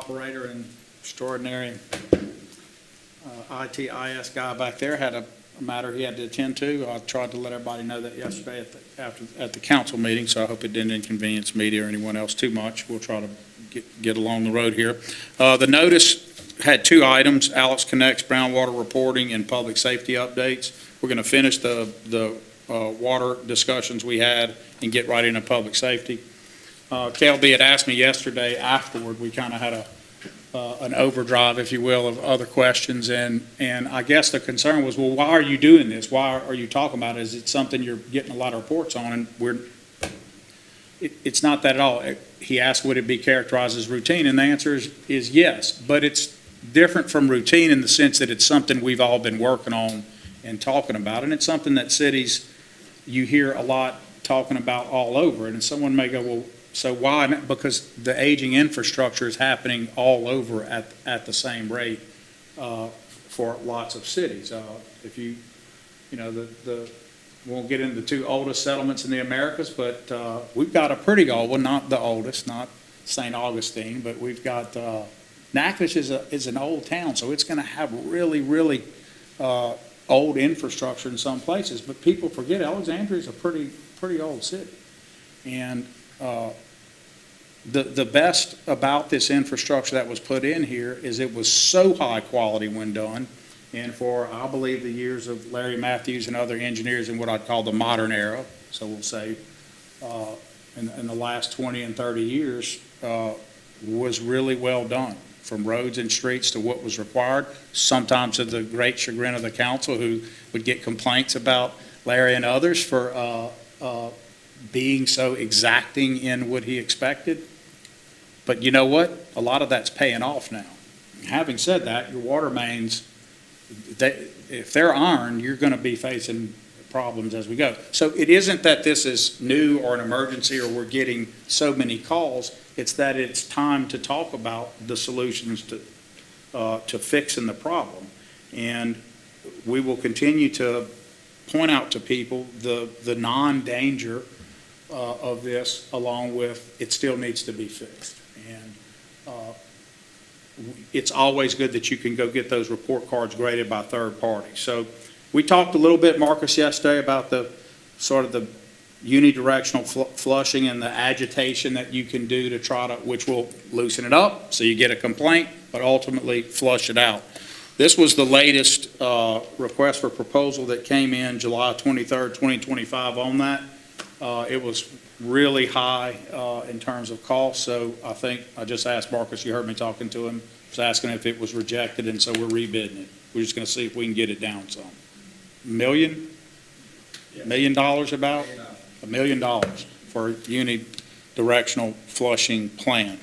operator and extraordinary ITIS guy back there had a matter he had to attend to. I tried to let everybody know that yesterday at the council meeting, so I hope it didn't inconvenience media or anyone else too much. We'll try to get along the road here. The notice had two items: Alex Connects groundwater reporting and public safety updates. We're going to finish the water discussions we had and get right into public safety. KLB had asked me yesterday afterward. We kind of had an overdrive, if you will, of other questions, and I guess the concern was, well, why are you doing this? Why are you talking about it? Is it something you're getting a lot of reports on? And it's not that at all. He asked, would it be characterized as routine? And the answer is yes, but it's different from routine in the sense that it's something we've all been working on and talking about, and it's something that cities, you hear a lot talking about all over. And someone may go, well, so why? Because the aging infrastructure is happening all over at the same rate for lots of cities. If you know, won't get into the two oldest settlements in the Americas, but we've got a pretty old one, not the oldest, not St. Augustine, but we've got Natchitoches is an old town, so it's going to have really, really old infrastructure in some places. But people forget Alexandria is a pretty old city, and the best about this infrastructure that was put in here is it was so high quality when done, and for, I believe, the years of Larry Matthews and other engineers in what I'd call the modern era, so we'll say in the last 20 and 30 years, was really well done, from roads and streets to what was required, sometimes to the great chagrin of the council, who would get complaints about Larry and others for being so exacting in what he expected. But you know what? A lot of that's paying off now. Having said that, your water mains, if they're iron, you're going to be facing problems as we go. So it isn't that this is new or an emergency or we're getting so many calls. It's that it's time to talk about the solutions to fixing the problem. And we will continue to point out to people the non-danger of this, along with it still needs to be fixed. And it's always good that you can go get those report cards graded by third parties. So we talked a little bit, Marcus, yesterday about the sort of the unidirectional flushing and the agitation that you can do to try to, which will loosen it up so you get a complaint, but ultimately flush it out. This was the latest request for proposal that came in July 23rd, 2025 on that. It was really high in terms of cost, so I think I just asked Marcus, you heard me talking to him, was asking if it was rejected, and so we're rebidding it. We're just going to see if we can get it down some. $1 million about? $1 million for a unidirectional flushing plan.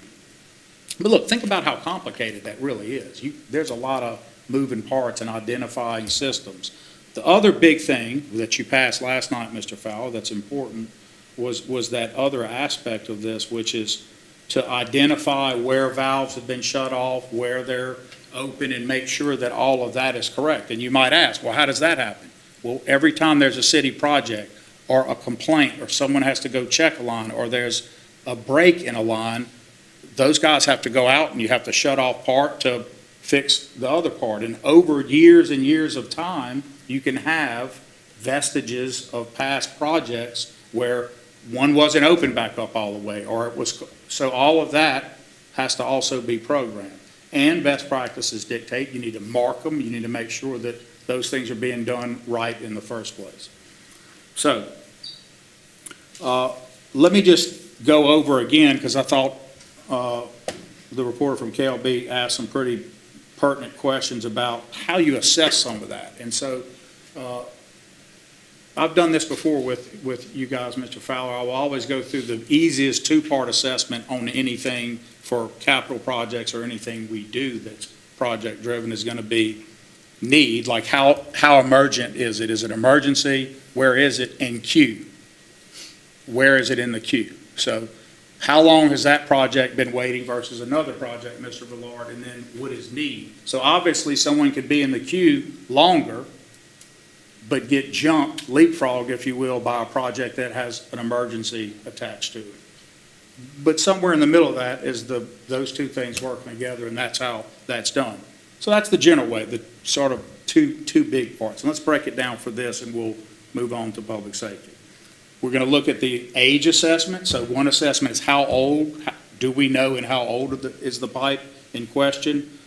But look, think about how complicated that really is. There's a lot of moving parts and identifying systems. The other big thing that you passed last night, Mr. Fowler, that's important was that other aspect of this, which is to identify where valves have been shut off, where they're open, and make sure that all of that is correct. And you might ask, well, how does that happen? Well, every time there's a city project or a complaint or someone has to go check a line or there's a break in a line, those guys have to go out and you have to shut off part to fix the other part. And over years and years of time, you can have vestiges of past projects where one wasn't open back up all the way, or it was. So all of that has to also be programmed. And best practices dictate you need to mark them. You need to make sure that those things are being done right in the first place. So let me just go over again, because I thought the reporter from KLB asked some pretty pertinent questions about how you assess some of that. And so I've done this before with you guys, Mr. Fowler. I will always go through the easiest two-part assessment on anything for capital projects or anything we do that's project-driven is going to be need, like how emergent is it? Is it emergency? Where is it? And queue. Where is it in the queue? So how long has that project been waiting versus another project, Mr. Villard, and then what is need? So obviously someone could be in the queue longer but get jumped, leapfrogged, if you will, by a project that has an emergency attached to it. But somewhere in the middle of that is those two things working together, and that's how that's done. So that's the general way, the sort of two big parts. And let's break it down for this, and we'll move on to public safety. We're going to look at the age assessment. So one assessment is how old, do we know, and how old is the pipe in question?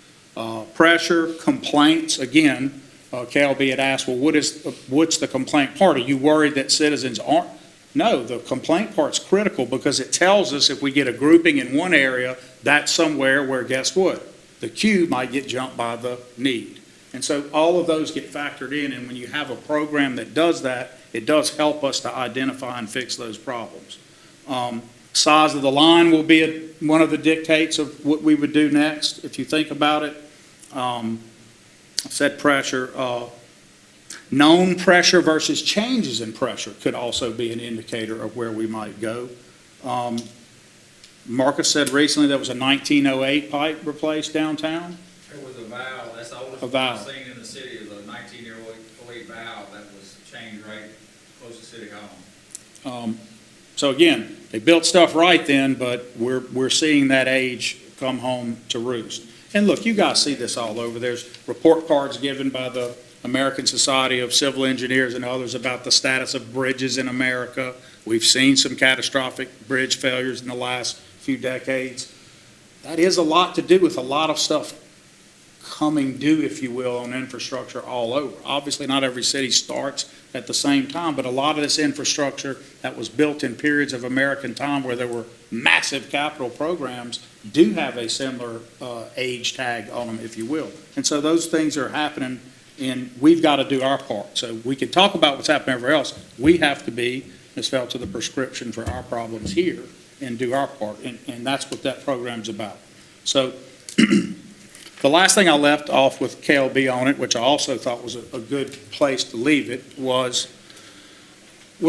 Pressure, complaints, again, KLB had asked, well, what's the complaint part? Are you worried that citizens aren't? No, the complaint part's critical because it tells us if we get a grouping in one area, that's somewhere where, guess what? The queue might get jumped by the need. And so all of those get factored in, and when you have a program that does that, it does help us to identify and fix those problems. Size of the line will be one of the dictates of what we would do next, if you think about it. I said pressure. Known pressure versus changes in pressure could also be an indicator of where we might go. Marcus said recently there was a 1908 pipe replaced downtown. It was a valve. That's the oldest A one valve. I've seen in the city is a 1908 valve that was changed right close to City Hall. So again, they built stuff right then, but we're seeing that age come home to roost. And look, you guys see this all over. There's report cards given by the American Society of Civil Engineers and others about the status of bridges in America. We've seen some catastrophic bridge failures in the last few decades. That is a lot to do with a lot of stuff coming due, if you will, on infrastructure all over. Obviously, not every city starts at the same time, but a lot of this infrastructure that was built in periods of American time where there were massive capital programs do have a similar age tag on them, if you will. And so those things are happening, and we've got to do our part. So we can talk about what's happening everywhere else. We have to be, Ms. Felt, to the prescription for our problems here and do our part, and that's what that program's about. So the last thing I left off with KLB on it, which I also thought was a good place to leave it, was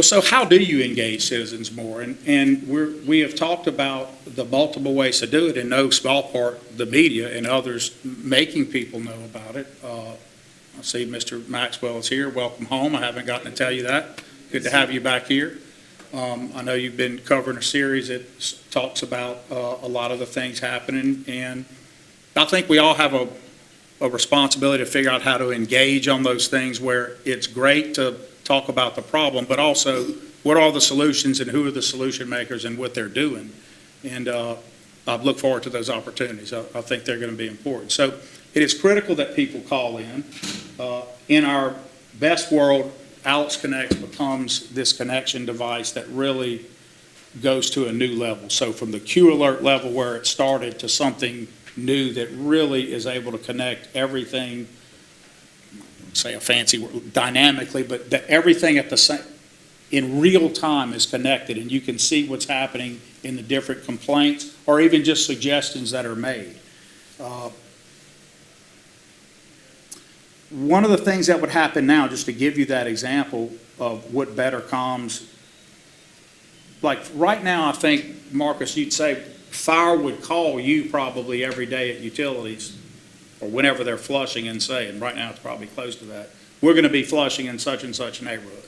so how do you engage citizens more? And we have talked about the multiple ways to do it, in no small part the media and others making people know about it. I see Mr. Maxwell is here. Welcome home. I haven't gotten to tell you that. Good to have you back here. I know you've been covering a series that talks about a lot of the things happening, and I think we all have a responsibility to figure out how to engage on those things where it's great to talk about the problem, but also what are the solutions and who are the solution makers and what they're doing. And I look forward to those opportunities. I think they're going to be important. So it is critical that people call in. In our best world, Alex Connects becomes this connection device that really goes to a new level. So from the Q Alert level where it started to something new that really is able to connect everything, say a fancy word, dynamically, but that everything at the same, in real time is connected, and you can see what's happening in the different complaints or even just suggestions that are made. One of the things that would happen now, just to give you that example of what better comms, like right now, I think, Marcus, you'd say fire would call you probably every day at utilities or whenever they're flushing and saying, right now it's probably close to that, we're going to be flushing in such and such neighborhood.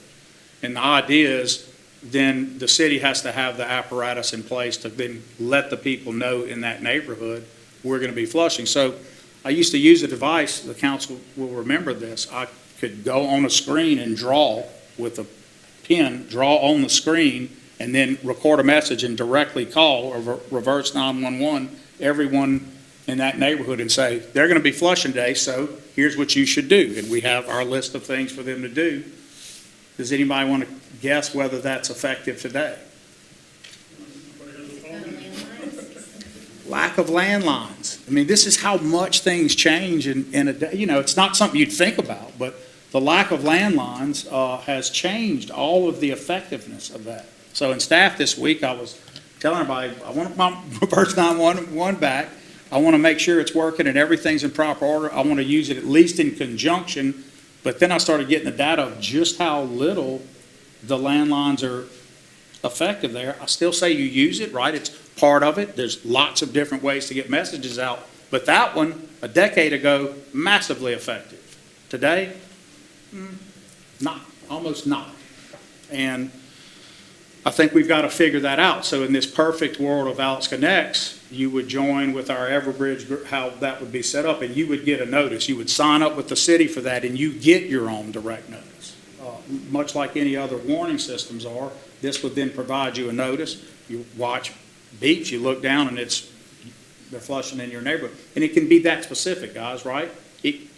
And the idea is then the city has to have the apparatus in place to then let the people know in that neighborhood we're going to be flushing. So I used to use a device, the council will remember this, I could go on a screen and draw with a pen, draw on the screen, and then record a message and directly call or reverse 911 everyone in that neighborhood and say, they're going to be flushing today, so here's what you should do. And we have our list of things for them to do. Does anybody want to guess whether that's effective today? Lack of landlines. I mean, this is how much things change in a day. You know, it's not something you'd think about, but the lack of landlines has changed all of the effectiveness of that. So in staff this week, I was telling everybody, I want my reverse 911 back. I want to make sure it's working and everything's in proper order. I want to use it at least in conjunction. But then I started getting the data of just how little the landlines are effective there. I still say you use it, right? It's part of it. There's lots of different ways to get messages out. But that one, a decade ago, massively effective. Today, not, almost not. And I think we've got to figure that out. So in this perfect world of Alex Connects, you would join with our Everbridge group, how that would be set up, and you would get a notice. You would sign up with the city for that, and you get your own direct notice. Much like any other warning systems are, this would then provide you a notice. You watch beeps, you look down, and they're flushing in your neighborhood. And it can be that specific, guys, right?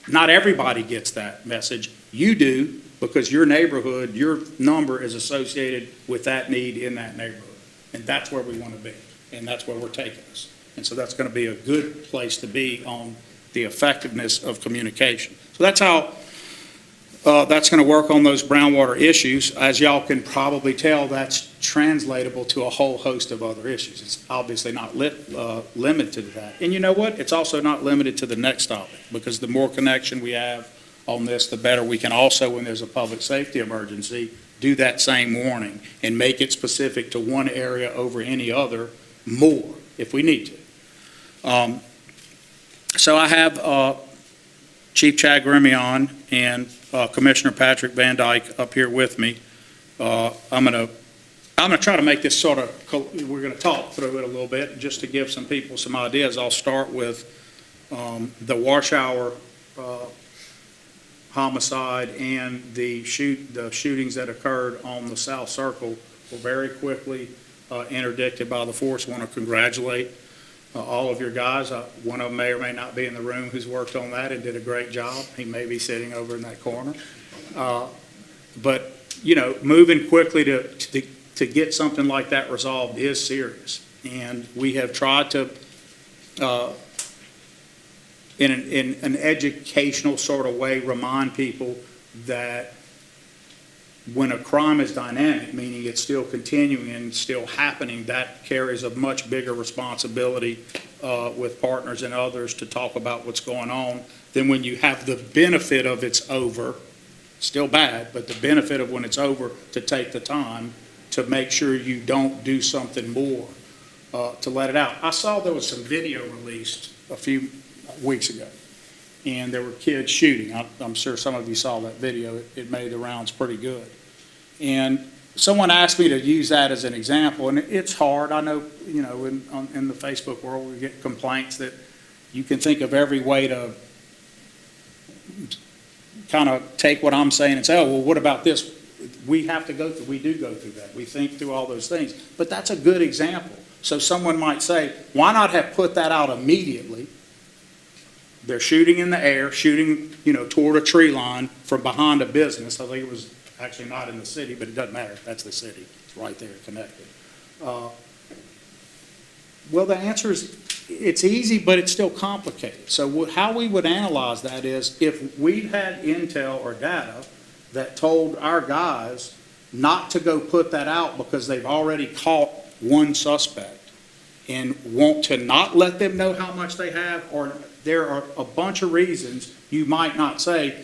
Not everybody gets that message. You do, because your neighborhood, your number is associated with that need in that neighborhood. And that's where we want to be, and that's where we're taking us. And so that's going to be a good place to be on the effectiveness of communication. So that's how that's going to work on those groundwater issues. As y'all can probably tell, that's translatable to a whole host of other issues. It's obviously not limited to that. And you know what? It's also not limited to the next topic, because the more connection we have on this, the better we can also, when there's a public safety emergency, do that same warning and make it specific to one area over any other more if we need to. So I have Chief Chad Grimion and Commissioner Patrick Van Dyke up here with me. I'm going to try to make this sort of, we're going to talk through it a little bit just to give some people some ideas. I'll start with the Warshauer homicide and the shootings that occurred on the South Circle were very quickly interdicted by the force. I want to congratulate all of your guys. One of them may or may not be in the room who's worked on that and did a great job. He may be sitting over in that corner. But, you know, moving quickly to get something like that resolved is serious. And we have tried to, in an educational sort of way, remind people that when a crime is dynamic, meaning it's still continuing and still happening, that carries a much bigger responsibility with partners and others to talk about what's going on than when you have the benefit of it's over, still bad, but the benefit of when it's over to take the time to make sure you don't do something more to let it out. I saw there was some video released a few weeks ago, and there were kids shooting. I'm sure some of you saw that video. It made the rounds pretty good. And someone asked me to use that as an example, and it's hard. I know, you know, in the Facebook world, we get complaints that you can think of every way to kind of take what I'm saying and say, oh, well, what about this? We have to go through, we do go through that. We think through all those things. But that's a good example. So someone might say, why not have put that out immediately? They're shooting in the air, shooting, you know, toward a tree line from behind a business. I think it was actually not in the city, but it doesn't matter. That's the city. It's right there connected. Well, the answer is it's easy, but it's still complicated. So how we would analyze that is if we had intel or data that told our guys not to go put that out because they've already caught one suspect and want to not let them know how much they have, or there are a bunch of reasons you might not say,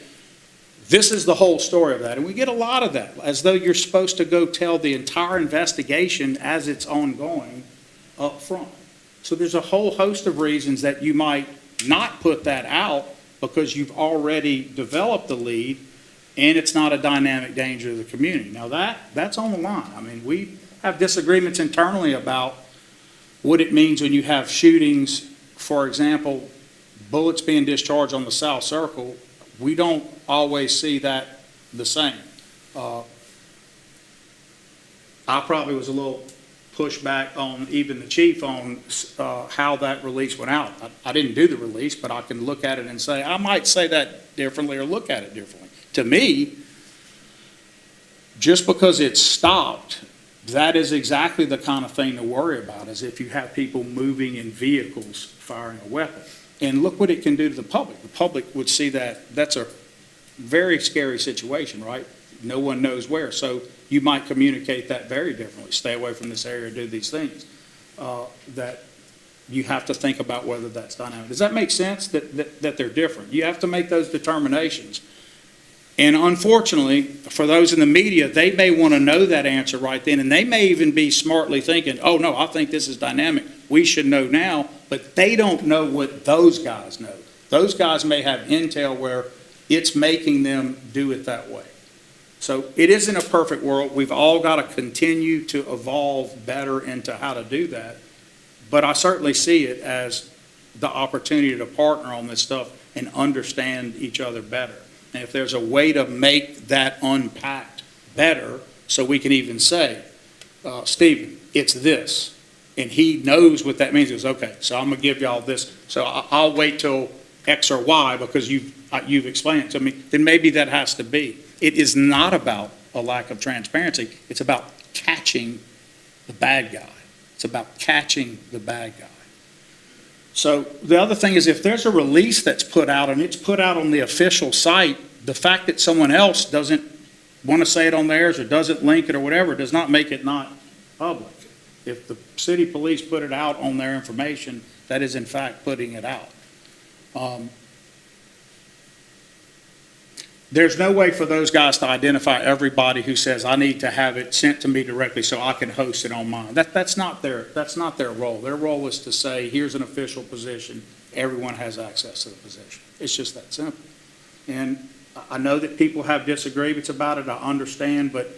this is the whole story of that. And we get a lot of that, as though you're supposed to go tell the entire investigation as it's ongoing up front. So there's a whole host of reasons that you might not put that out because you've already developed the lead and it's not a dynamic danger to the community. Now that's on the line. I mean, we have disagreements internally about what it means when you have shootings, for example, bullets being discharged on the South Circle. We don't always see that the same. I probably was a little pushback on even the chief on how that release went out. I didn't do the release, but I can look at it and say, I might say that differently or look at it differently. To me, just because it's stopped, that is exactly the kind of thing to worry about, as if you have people moving in vehicles firing a weapon. And look what it can do to the public. The public would see that that's a very scary situation, right? No one knows where. So you might communicate that very differently. Stay away from this area, do these things. That you have to think about whether that's dynamic. Does that make sense that they're different? You have to make those determinations. And unfortunately, for those in the media, they may want to know that answer right then, and they may even be smartly thinking, oh, no, I think this is dynamic. We should know now, but they don't know what those guys know. Those guys may have intel where it's making them do it that way. So it isn't a perfect world. We've all got to continue to evolve better into how to do that. But I certainly see it as the opportunity to partner on this stuff and understand each other better. And if there's a way to make that unpacked better, so we can even say, Stephen, it's this. And he knows what that means. He goes, okay, so I'm going to give y'all this. So I'll wait till X or Y because you've explained it to me. Then maybe that has to be. It is not about a lack of transparency. It's about catching the bad guy. It's about catching the bad guy. So the other thing is if there's a release that's put out and it's put out on the official site, the fact that someone else doesn't want to say it on theirs or doesn't link it or whatever does not make it not public. If the city police put it out on their information, that is in fact putting it out. There's no way for those guys to identify everybody who says, I need to have it sent to me directly so I can host it on mine. That's not their role. Their role is to say, here's an official position. Everyone has access to the position. It's just that simple. And I know that people have disagreements about it. I understand, but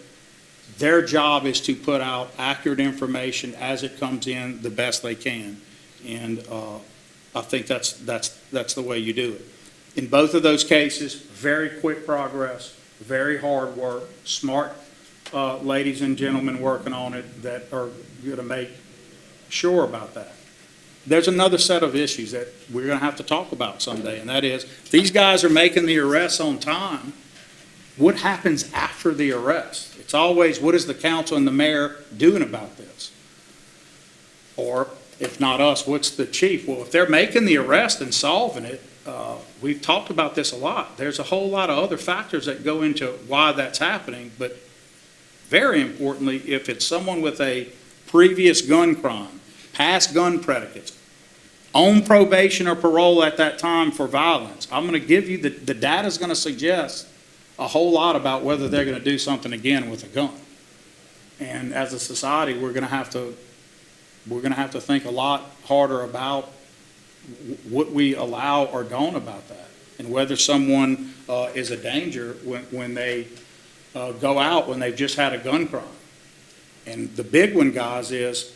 their job is to put out accurate information as it comes in the best they can. And I think that's the way you do it. In both of those cases, very quick progress, very hard work, smart ladies and gentlemen working on it that are going to make sure about that. There's another set of issues that we're going to have to talk about someday, and that is, these guys are making the arrests on time. What happens after the arrest? It's always, what is the council and the mayor doing about this? Or, if not us, what's the chief? Well, if they're making the arrest and solving it, we've talked about this a lot. There's a whole lot of other factors that go into why that's happening, but very importantly, if it's someone with a previous gun crime, past gun predicates, on probation or parole at that time for violence, I'm going to give you the data's going to suggest a whole lot about whether they're going to do something again with a gun. And as a society, we're going to have to think a lot harder about what we allow or don't about that, and whether someone is a danger when they go out when they've just had a gun crime. And the big one, guys, is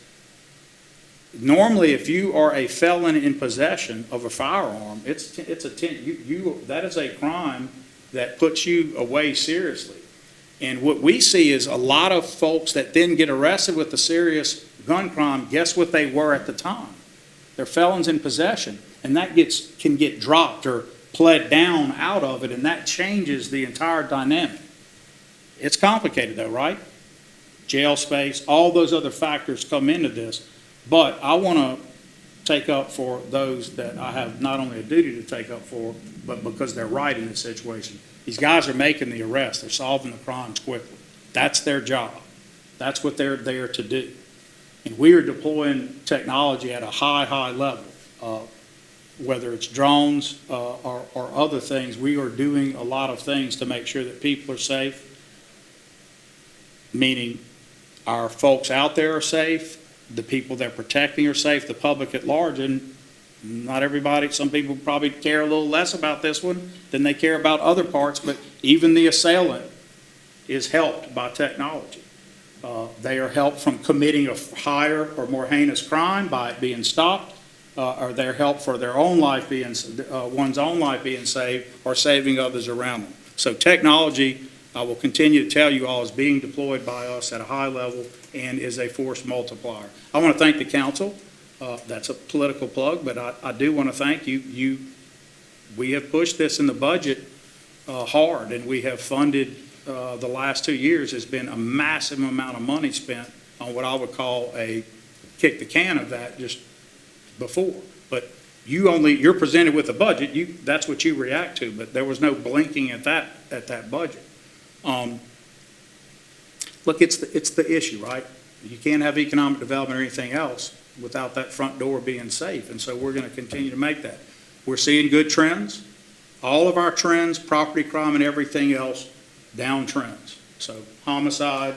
normally if you are a felon in possession of a firearm, that is a crime that puts you away seriously. And what we see is a lot of folks that then get arrested with a serious gun crime, guess what they were at the time? They're felons in possession, and that can get dropped or pled down out of it, and that changes the entire dynamic. It's complicated though, right? Jail space, all those other factors come into this, but I want to take up for those that I have not only a duty to take up for, but because they're right in this situation. These guys are making the arrest. They're solving the crimes quickly. That's their job. That's what they're there to do. And we are deploying technology at a high level. Whether it's drones or other things, we are doing a lot of things to make sure that people are safe, meaning our folks out there are safe, the people they're protecting are safe, the public at large, and not everybody, some people probably care a little less about this one than they care about other parts, but even the assailant is helped by technology. They are helped from committing a higher or more heinous crime by it being stopped, or they're helped for their own life one's own life being saved, or saving others around them. So technology, I will continue to tell you all, is being deployed by us at a high level and is a force multiplier. I want to thank the council. That's a political plug, but I do want to thank you. We have pushed this in the budget hard, and we have funded the last 2 years has been a massive amount of money spent on what I would call a kick the can of that just before. But you're presented with a budget, that's what you react to, but there was no blinking at that budget. Look, it's the issue, right? You can't have economic development or anything else without that front door being safe, and so we're going to continue to make that. We're seeing good trends. All of our trends, property crime and everything else, down trends. So homicide,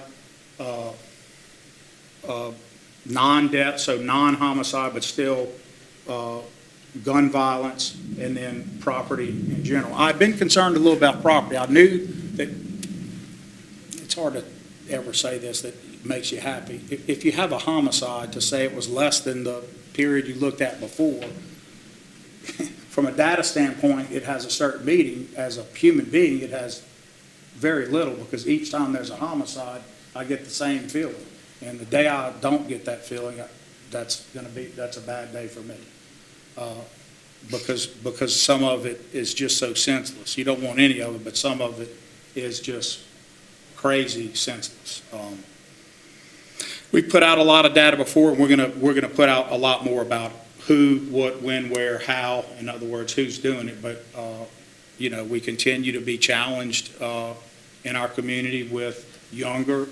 non-death, so non-homicide, but still gun violence, and then property in general. I've been concerned a little about property. I knew that hard to ever say this that makes you happy. If you have a homicide, to say it was less than the period you looked at before, from a data standpoint, it has a certain meaning. As a human being, it has very little, because each time there's a homicide, I get the same feeling. And the day I don't get that feeling, that's a bad day for me. Because some of it is just so senseless. You don't want any of it, but some of it is just crazy senseless. We put out a lot of data before, and we're gonna put out a lot more about who, what, when, where, how. In other words, who's doing it. But we continue to be challenged in our community with younger.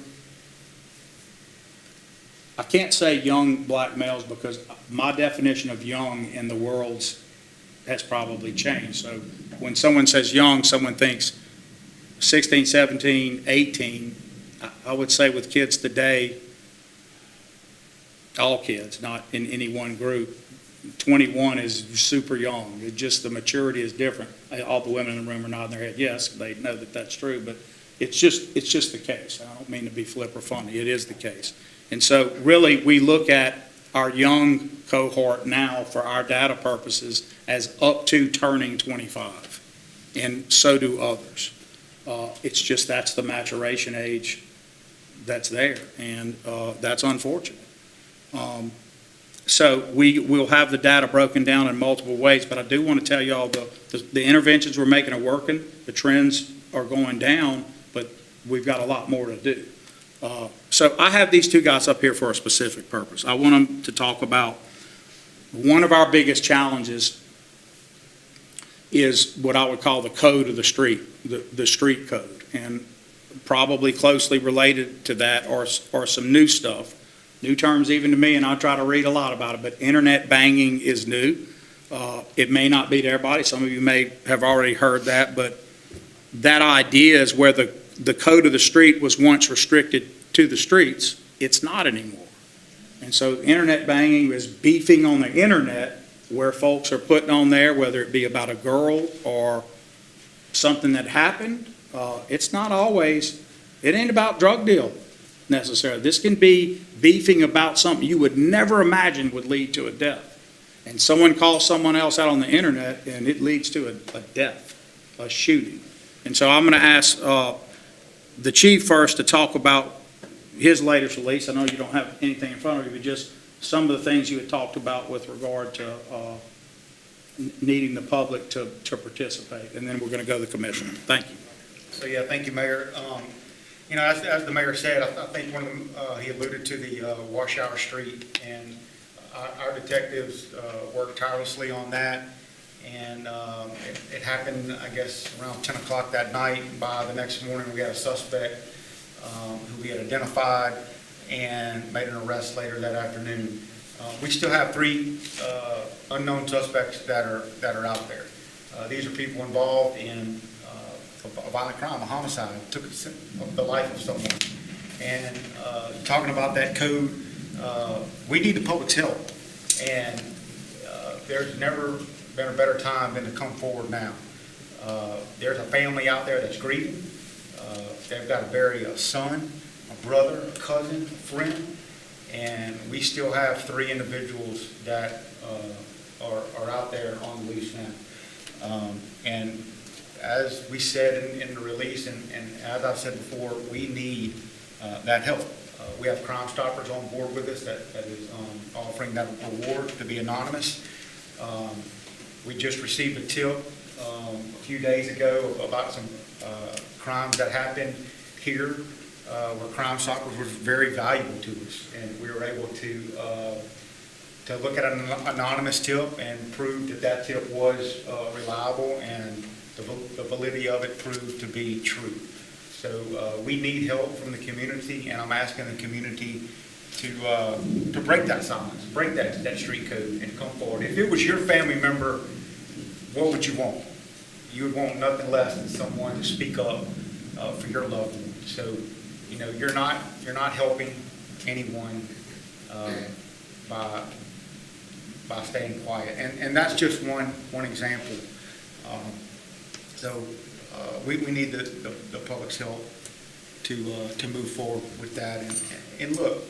I can't say young black males, because my definition of young in the world's has probably changed. So when someone says young, someone thinks 16, 17, 18. I would say with kids today, all kids, not in any one group, 21 is super young. It just, the maturity is different. All the women in the room are nodding their head yes, they know that that's true, but it's just the case. I don't mean to be flip or funny. It is the case. And so really we look at our young cohort now for our data purposes as up to turning 25, and so do others. It's just that's the maturation age that's there, and that's unfortunate. So we'll have the data broken down in multiple ways, but I do want to tell you all the interventions we're making are working. The trends are going down, but we've got a lot more to do. So I have these two guys up here for a specific purpose. I want them to talk about one of our biggest challenges is what I would call the code of the street, the street code. And probably closely related to that are some new stuff, new terms even to me, and I'll try to read a lot about it, but internet banging is new. It may not be to everybody. Some of you may have already heard that, but that idea is where the code of the street was once restricted to the streets. It's not anymore. And so internet banging is beefing on the internet, where folks are putting on there, whether it be about a girl or something that happened. It's not always, it ain't about drug deal necessarily. This can be beefing about something you would never imagine would lead to a death. And someone calls someone else out on the internet and it leads to a death, a shooting. And so I'm going to ask the chief first to talk about his latest release. I know you don't have anything in front of you, but just some of the things you had talked about with regard to needing the public to participate. And then we're going to go to the commissioner. Thank you. So, yeah, thank you, Mayor. As the mayor said, I think one of them, he alluded to the Washour Street, and our detectives worked tirelessly on that. And it happened, I guess, around 10 o'clock that night. By the next morning, we had a suspect who we had identified and made an arrest later that afternoon. We still have 3 unknown suspects that are out there. These are people involved in a violent crime, a homicide, took the life of someone. And talking about that code, we need the public's help. And there's never been a better time than to come forward now. There's a family out there that's grieving. They've got to bury a son, a brother, a cousin, a friend, and we still have 3 individuals that are out there on the loose now. And as we said in the release, and as I said before, we need that help. We have Crime Stoppers on board with us that is offering that reward to be anonymous. We just received a tip a few days ago about some crimes that happened here where Crime Stoppers was very valuable to us, and we were able to look at an anonymous tip and prove that tip was reliable, and the validity of it proved to be true. So we need help from the community, and I'm asking the community to break that silence, break that street code, and come forward. If it was your family member, what would you want? You would want nothing less than someone to speak up for your loved one. So, you're not helping anyone by staying quiet, and that's just one example. So we need the public's help to move forward with that. And look,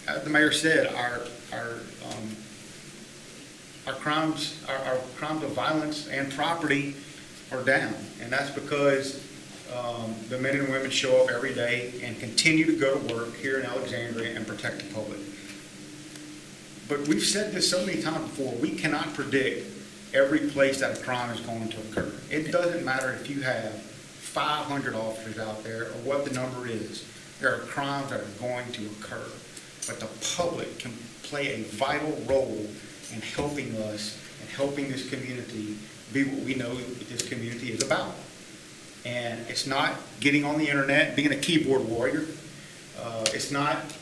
as the mayor said, our crimes of violence and property are down. And that's because the men and women show up every day and continue to go to work here in Alexandria and protect the public. But we've said this so many times before, we cannot predict every place that a crime is going to occur. It doesn't matter if you have 500 officers out there or what the number is. There are crimes that are going to occur. But the public can play a vital role in helping us and helping this community be what we know this community is about. And it's not getting on the internet, being a keyboard warrior. It's not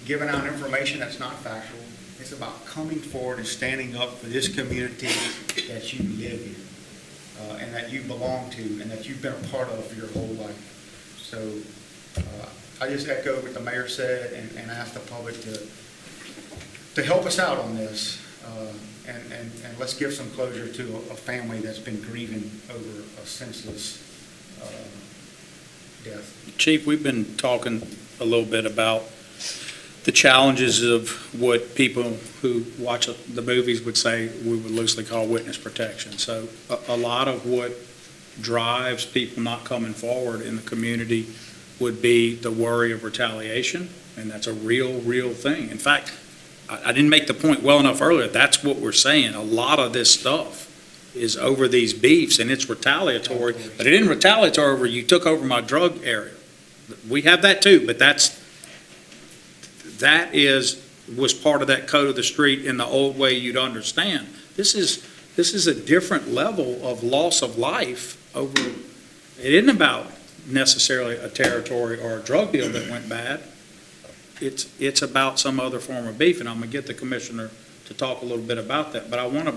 giving out information that's not factual. It's about coming forward and standing up for this community that you live in, and that you belong to, and that you've been a part of for your whole life. So I just echo what the mayor said and ask the public to help us out on this, and let's give some closure to a family that's been grieving over a senseless death. Chief, we've been talking a little bit about the challenges of what people who watch the movies would say we would loosely call witness protection. So a lot of what drives people not coming forward in the community would be the worry of retaliation, and that's a real thing. In fact, I didn't make the point well enough earlier. That's what we're saying. A lot of this stuff is over these beefs, and it's retaliatory. But it isn't retaliatory over you took over my drug area. We have that too, but was part of that code of the street in the old way you'd understand. This is a different level of loss of life over. It isn't about necessarily a territory or a drug deal that went bad. It's about some other form of beef, and I'm going to get the commissioner to talk a little bit about that. But I want to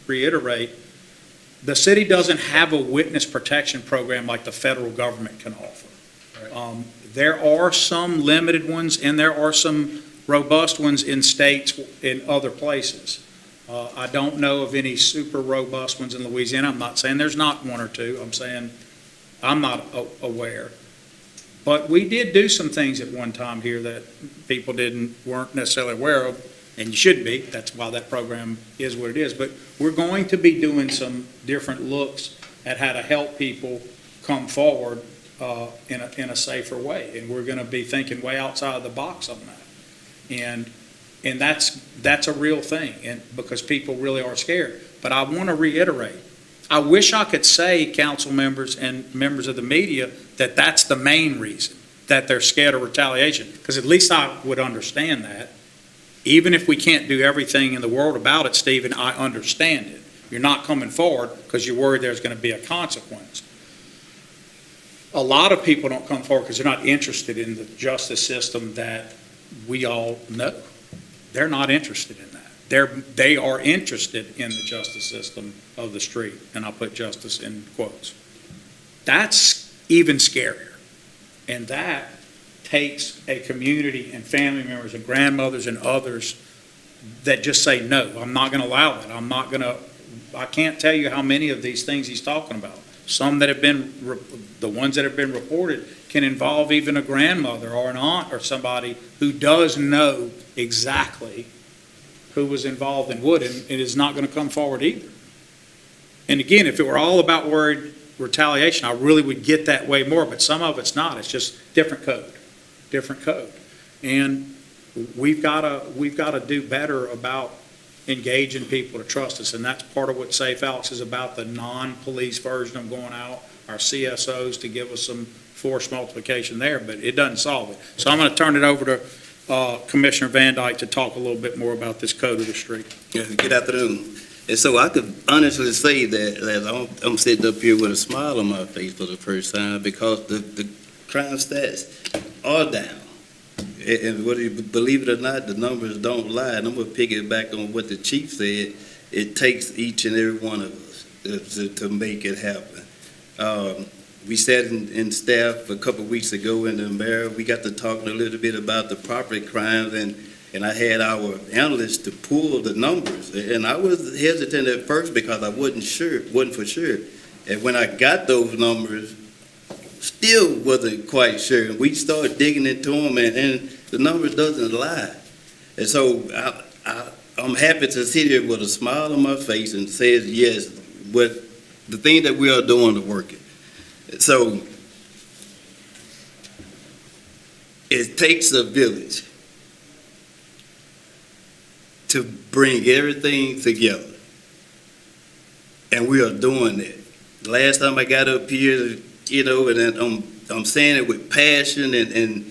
reiterate, the city doesn't have a witness protection program like the federal government can offer. Right. There are some limited ones, and there are some robust ones in states in other places. I don't know of any super robust ones in Louisiana. I'm not saying there's not one or two. I'm saying I'm not aware. But we did do some things at one time here that people weren't necessarily aware of, and you should be. That's why that program is what it is. But we're going to be doing some different looks at how to help people come forward in a safer way, and we're going to be thinking way outside of the box on that, and that's a real thing, and because people really are scared. But I want to reiterate, I wish I could say, council members and members of the media, that that's the main reason that they're scared of retaliation, because at least I would understand that. Even if we can't do everything in the world about it, Stephen, I understand it. You're not coming forward because you're worried there's going to be a consequence. A lot of people don't come forward because they're not interested in the justice system that we all know. They're not interested in that. They are interested in the justice system of the street, and I'll put justice in quotes. That's even scarier. And that takes a community and family members and grandmothers and others that just say, no, I'm not going to allow that. I can't tell you how many of these things he's talking about. Some that have been, the ones that have been reported can involve even a grandmother or an aunt or somebody who does know exactly who was involved in what, and it is not going to come forward either. And again, if it were all about worried retaliation, I really would get that way more, but some of it's not. It's just different code. And we've got to do better about engaging people to trust us, and that's part of what Safe Alex is about, the non-police version of going out, our CSOs to give us some force multiplication there, but it doesn't solve it. So I'm going to turn it over to Commissioner Van Dyke to talk a little bit more about this code of the street. Yeah, good afternoon. And so I could honestly say that I'm sitting up here with a smile on my face for the first time because the crime stats are down. And whether you believe it or not, the numbers don't lie. And I'm going to pick it back on what the chief said. It takes each and every one of us to make it happen. We sat in staff a couple of weeks ago in the mayor. We got to talking a little bit about the property crimes, and I had our analysts to pull the numbers. And I was hesitant at first because I wasn't for sure. And when I got those numbers, still wasn't quite sure. We started digging into them, and the numbers doesn't lie. And so I'm happy to sit here with a smile on my face and says, yes, what the thing that we are doing is working. So it takes a village to bring everything together. And we are doing it. Last time I got up here, you know, and I'm saying it with passion, and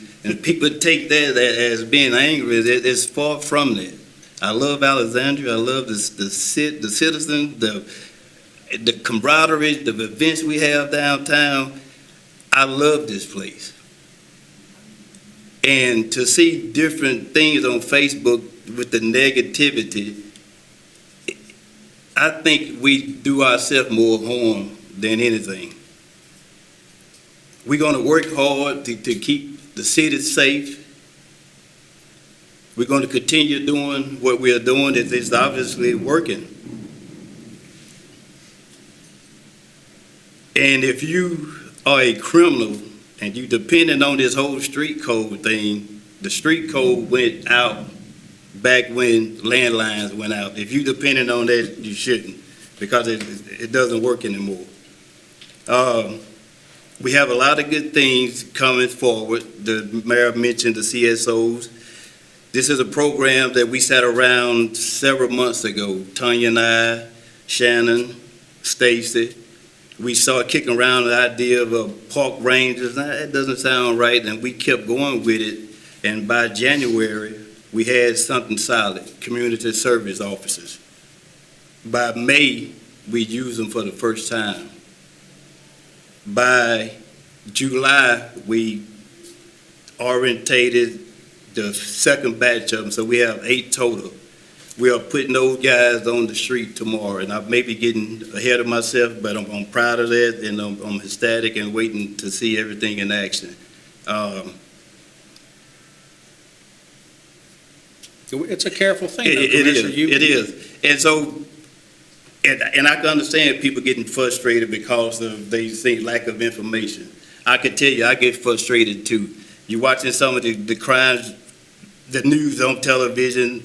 people take that as being angry. It's far from that. I love Alexandria. I love the citizens, the camaraderie, the events we have downtown. I love this place. And to see different things on Facebook with the negativity, I think we do ourselves more harm than anything. We're going to work hard to keep the city safe. We're going to continue doing what we are doing. It's obviously working. And if you are a criminal and you depending on this whole street code thing, the street code went out back when landlines went out. If you depending on that, you shouldn't, because it doesn't work anymore. We have a lot of good things coming forward. The mayor mentioned the CSOs. This is a program that we sat around several months ago. Tanya and I, Shannon, Stacy, we started kicking around the idea of park rangers. Now, that doesn't sound right, and we kept going with it. And by January, we had something solid, community service officers. By May, we used them for the first time. By July, we orientated the second batch of them, so we have 8 total. We are putting those guys on the street tomorrow, and I may be getting ahead of myself, but I'm proud of that, and I'm ecstatic and waiting to see everything in action. It's a careful thing. It is. And so, and I can understand people getting frustrated because of they see lack of information. I can tell you, I get frustrated too. You're watching some of the crimes, the news on television,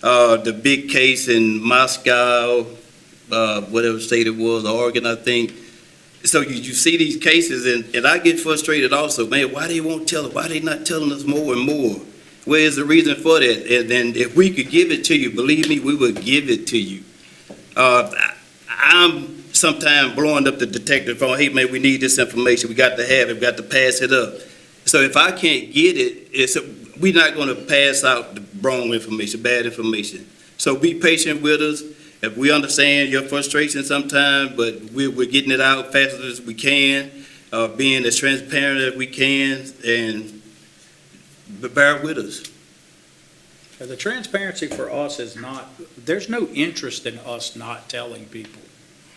the big case in Moscow, whatever state it was, Oregon, I think. So you see these cases, and I get frustrated also. Man, why they won't tell us? Why they not telling us more and more? Where's the reason for that? And then if we could give it to you, believe me, we would give it to you. I'm sometimes blowing up the detective phone. Hey, man, we need this information. We got to have it. We got to pass it up. So if I can't get it, we're not going to pass out the wrong information, bad information. So be patient with us. If we understand your frustration sometimes, but we're getting it out fast as we can, being as transparent as we can, and bear with us. The transparency for us is not, there's no interest in us not telling people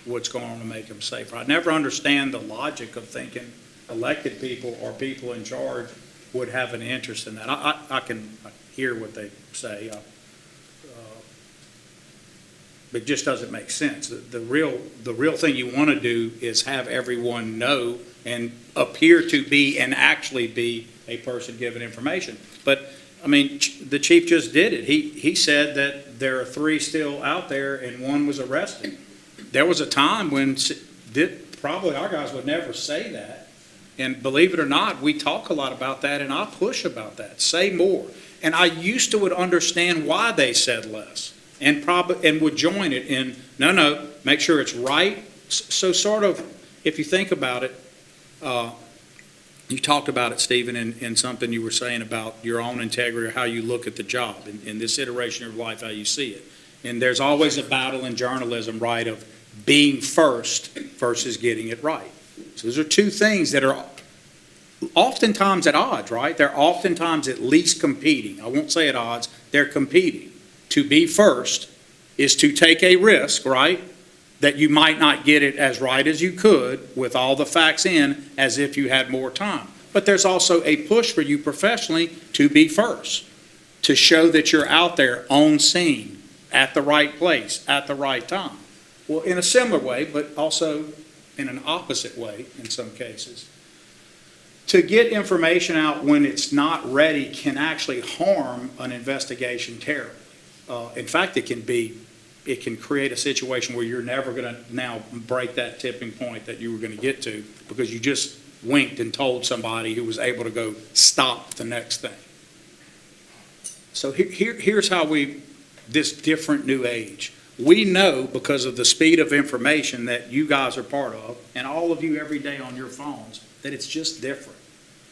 what's going on to make them safer. I never understand the logic of thinking elected people or people in charge would have an interest in that. I can hear what they say, but it just doesn't make sense. The real thing you want to do is have everyone know and appear to be and actually be a person giving information. But I mean, the chief just did it. He said that there are 3 still out there and 1 was arrested. There was a time when probably our guys would never say that. And believe it or not, we talk a lot about that, and I push about that. Say more. And I used to would understand why they said less, and would join it in no, make sure it's right. So sort of, if you think about it, you talked about it, Stephen, in something you were saying about your own integrity or how you look at the job in this iteration of life, how you see it. And there's always a battle in journalism, right, of being first versus getting it right. So those are 2 things that are oftentimes at odds, right? They're oftentimes at least competing. I won't say at odds, they're competing. To be first is to take a risk, right, that you might not get it as right as you could with all the facts in as if you had more time. But there's also a push for you professionally to be first, to show that you're out there on scene, at the right place, at the right time. Well, in a similar way, but also in an opposite way in some cases. To get information out when it's not ready can actually harm an investigation terribly. In fact, it can create a situation where you're never going to now break that tipping point that you were going to get to because you just winked and told somebody who was able to go stop the next thing. So here's how this different new age. We know because of the speed of information that you guys are part of, and all of you every day on your phones, that it's just different.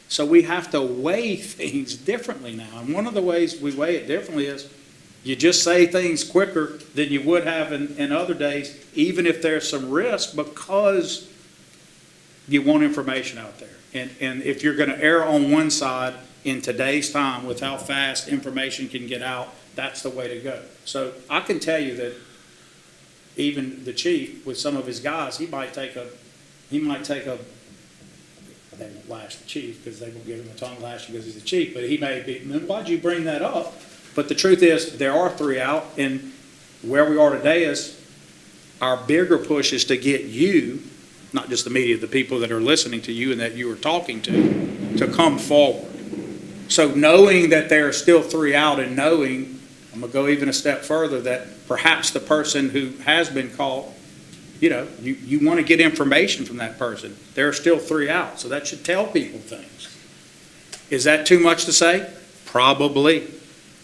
So we have to weigh things differently now. And one of the ways we weigh it differently is you just say things quicker than you would have in other days, even if there's some risk, because you want information out there. And if you're going to err on one side in today's time with how fast information can get out, that's the way to go. So I can tell you that even the chief, with some of his guys, he might take a, they won't lash the chief because they won't give him a tongue lash because he's the chief, but he may be, why'd you bring that up? But the truth is, there are 3 out, and where we are today is our bigger push is to get you, not just the media, the people that are listening to you and that you are talking to come forward. So knowing that there are still 3 out and knowing, I'm going to go even a step further, that perhaps the person who has been caught, you want to get information from that person. There are still 3 out, so that should tell people things. Is that too much to say? Probably.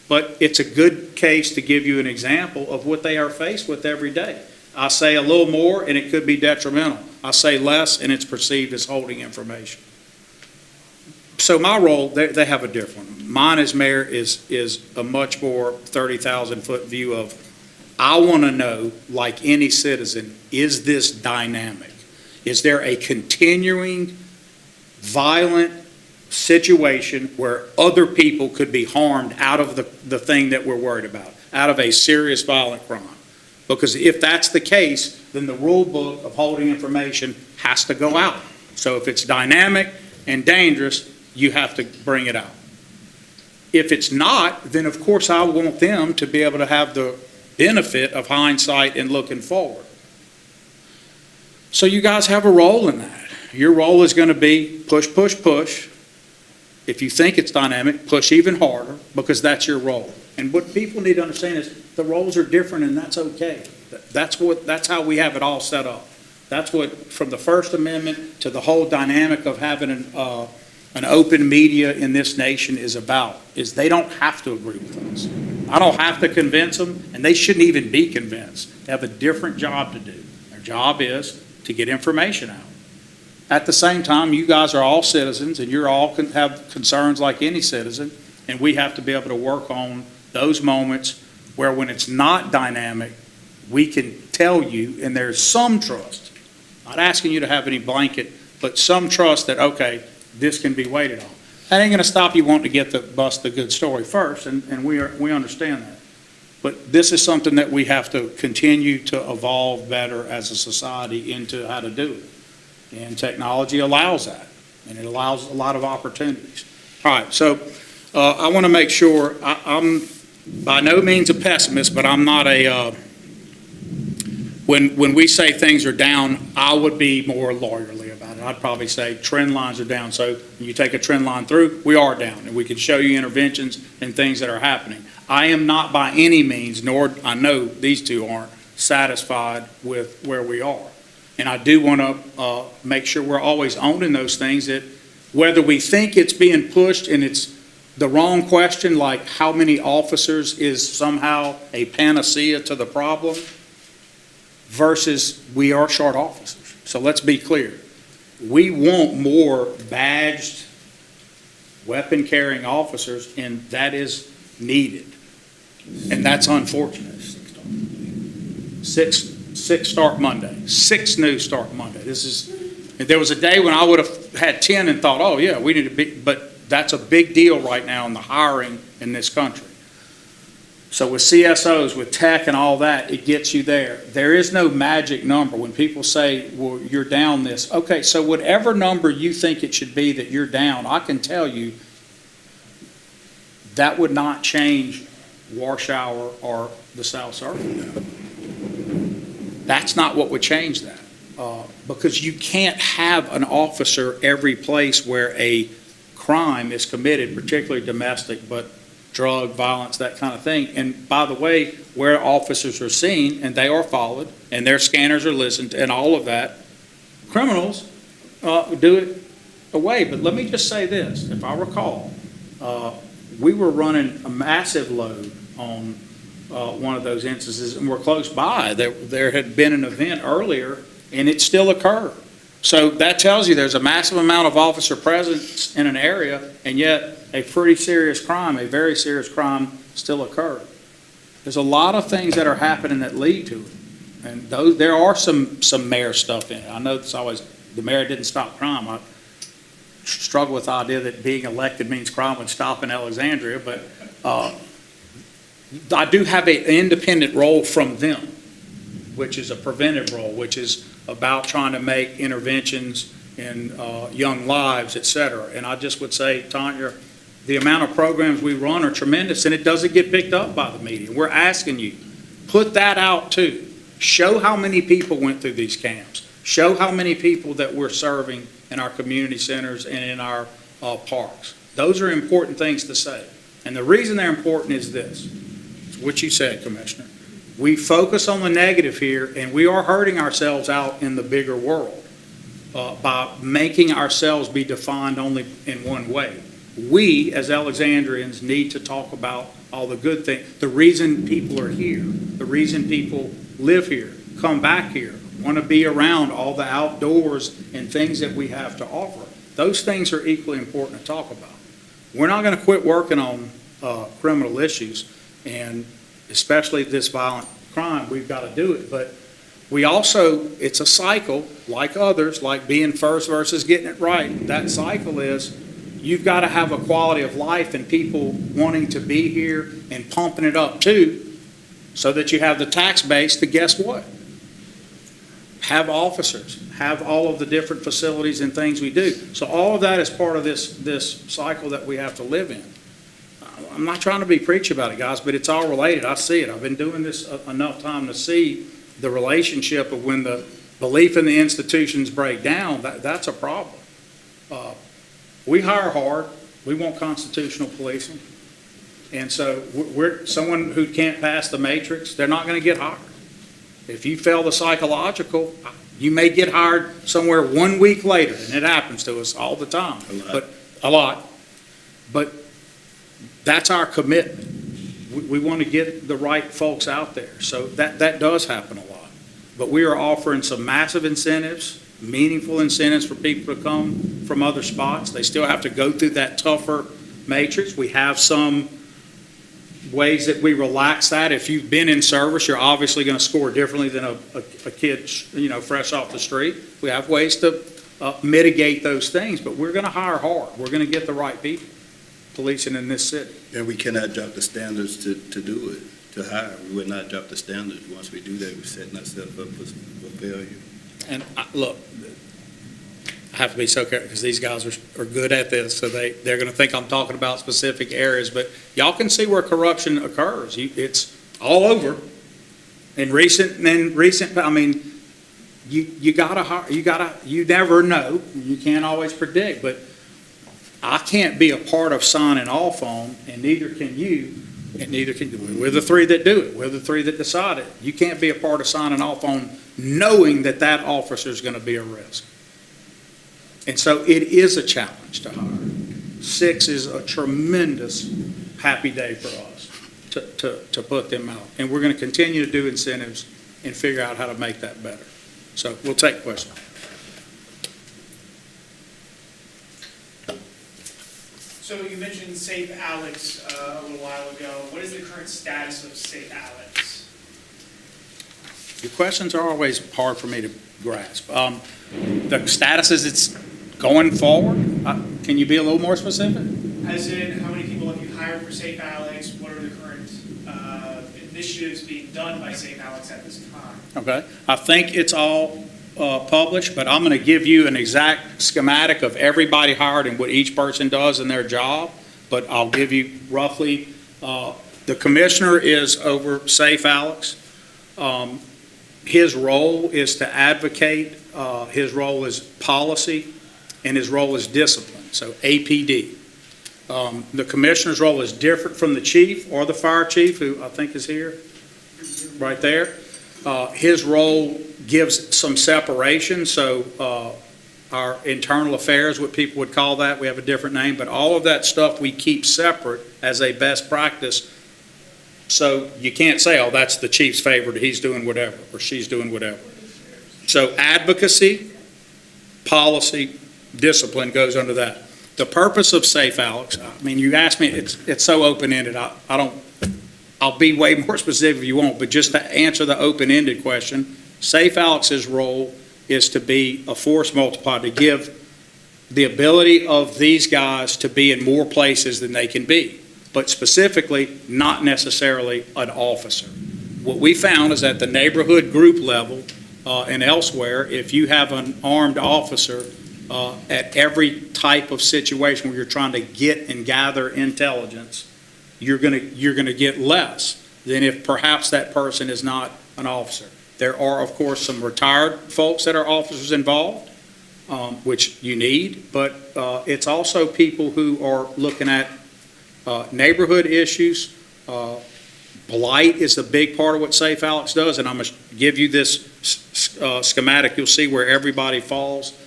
But it's a good case to give you an example of what they are faced with every day. I say a little more and it could be detrimental. I say less and it's perceived as holding information. So my role, they have a different one. Mine as mayor is a much more 30,000-foot view of, I want to know, like any citizen, is this dynamic? Is there a continuing violent situation where other people could be harmed out of the thing that we're worried about, out of a serious violent crime? Because if that's the case, then the rule book of holding information has to go out. So if it's dynamic and dangerous, you have to bring it out. If it's not, then of course I want them to be able to have the benefit of hindsight and looking forward. So you guys have a role in that. Your role is going to be push, push, push. If you think it's dynamic, push even harder, because that's your role. And what people need to understand is the roles are different, and that's okay. That's how we have it all set up. That's what, from the First Amendment to the whole dynamic of having an open media in this nation is about, is they don't have to agree with us. I don't have to convince them, and they shouldn't even be convinced. They have a different job to do. Their job is to get information out. At the same time, you guys are all citizens, and you're all have concerns like any citizen, and we have to be able to work on those moments where when it's not dynamic, we can tell you, and there's some trust, not asking you to have any blanket, but some trust that, okay, this can be waited on. That ain't going to stop you wanting to get the bust the good story first, and we understand that. But this is something that we have to continue to evolve better as a society into how to do it. And technology allows that, and it allows a lot of opportunities. All right, so I want to make sure, I'm by no means a pessimist, but I'm not a, when we say things are down, I would be more lawyerly about it. I'd probably say trend lines are down. So when you take a trend line through, we are down, and we can show you interventions and things that are happening. I am not by any means, nor I know these two aren't, satisfied with where we are. And I do want to make sure we're always owning those things, that whether we think it's being pushed and it's the wrong question, like how many officers is somehow a panacea to the problem, versus we are short officers. So let's be clear. We want more badged, weapon-carrying officers, and that is needed. And that's unfortunate. Six start Monday. 6 new start Monday. There was a day when I would have had 10 and thought, oh yeah, we need to be, but that's a big deal right now in the hiring in this country. So with CSOs, with tech and all that, it gets you there. There is no magic number. When people say, well, you're down this, okay, so whatever number you think it should be that you're down, I can tell you that would not change Warshauer or the South Circle. That's not what would change that. because you can't have an officer every place where a crime is committed, particularly domestic, but drug, violence, that kind of thing. And by the way, where officers are seen and they are followed and their scanners are listened to and all of that, criminals do it away. But let me just say this, if I recall, we were running a massive load on one of those instances, and we're close by. There had been an event earlier, and it still occurred. So that tells you there's a massive amount of officer presence in an area, and yet a pretty serious crime, a very serious crime, still occurred. There's a lot of things that are happening that lead to it, and there are some mayor stuff in it. I know it's always, the mayor didn't stop crime. I struggle with the idea that being elected means crime would stop in Alexandria, but I do have an independent role from them, which is a preventive role, which is about trying to make interventions in young lives, et cetera. And I just would say, Tanya, the amount of programs we run are tremendous, and it doesn't get picked up by the media. We're asking you, put that out too. Show how many people went through these camps. Show how many people that we're serving in our community centers and in our parks. Those are important things to say. And the reason they're important is this, what you said, Commissioner. We focus on the negative here, and we are hurting ourselves out in the bigger world by making ourselves be defined only in one way. We, as Alexandrians, need to talk about all the good things, the reason people are here, the reason people live here, come back here, want to be around all the outdoors and things that we have to offer. Those things are equally important to talk about. We're not going to quit working on criminal issues, and especially this violent crime, we've got to do it. But we also, it's a cycle, like others, like being first versus getting it right. That cycle is, you've got to have a quality of life and people wanting to be here and pumping it up too, so that you have the tax base to, guess what? Have officers, have all of the different facilities and things we do. So all of that is part of this cycle that we have to live in. I'm not trying to be preachy about it, guys, but it's all related. I see it. I've been doing this enough time to see the relationship of when the belief in the institutions break down, that's a problem. We hire hard. We want constitutional policing. And so we're someone who can't pass the matrix, they're not going to get hired. If you fail the psychological, you may get hired somewhere 1 week later, and it happens to us all the time. A lot. But that's our commitment. We want to get the right folks out there. So that does happen a lot. But we are offering some massive incentives, meaningful incentives for people to come from other spots. They still have to go through that tougher matrix. We have some ways that we relax that. If you've been in service, you're obviously going to score differently than a kid, fresh off the street. We have ways to mitigate those things, but we're going to hire hard. We're going to get the right people policing in this city. And we cannot drop the standards to do it, to hire. We would not drop the standards. Once we do that, we're setting ourselves up for failure. And look, I have to be so careful because these guys are good at this, so they're going to think I'm talking about specific areas, but y'all can see where corruption occurs. It's all over. I mean, you never know. You can't always predict, but I can't be a part of signing off on, and neither can you, and neither can you. We're the three that do it. We're the three that decide it. You can't be a part of signing off on knowing that officer is going to be a risk. And so it is a challenge to hire. 6 is a tremendous happy day for us to put them out. And we're going to continue to do incentives and figure out how to make that better. So we'll take questions. So you mentioned Safe Alex a little while ago. What is the current status of Safe Alex? Your questions are always hard for me to grasp. The status is it's going forward. Can you be a little more specific? As in, how many people have you hired for Safe Alex? What are the current initiatives being done by Safe Alex at this time? Okay. I think it's all published, but I'm going to give you an exact schematic of everybody hired and what each person does in their job. But I'll give you roughly, the commissioner is over Safe Alex. His role is to advocate, his role is policy, and his role is discipline, so APD. The commissioner's role is different from the chief or the fire chief, who I think is here, right there. His role gives some separation, so our internal affairs, what people would call that, we have a different name, but all of that stuff we keep separate as a best practice. So you can't say, oh, that's the chief's favorite, he's doing whatever, or she's doing whatever. So advocacy, policy, discipline goes under that. The purpose of Safe Alex, I mean, you asked me, it's so open-ended, I'll be way more specific if you want, but just to answer the open-ended question, Safe Alex's role is to be a force multiplier, to give the ability of these guys to be in more places than they can be, but specifically, not necessarily an officer. What we found is at the neighborhood group level and elsewhere, if you have an armed officer at every type of situation where you're trying to get and gather intelligence, you're gonna get less than if perhaps that person is not an officer. There are, of course, some retired folks that are officers involved, which you need, but it's also people who are looking at neighborhood issues. Blight is a big part of what Safe Alex does, and I'm going to give you this schematic. You'll see where everybody falls.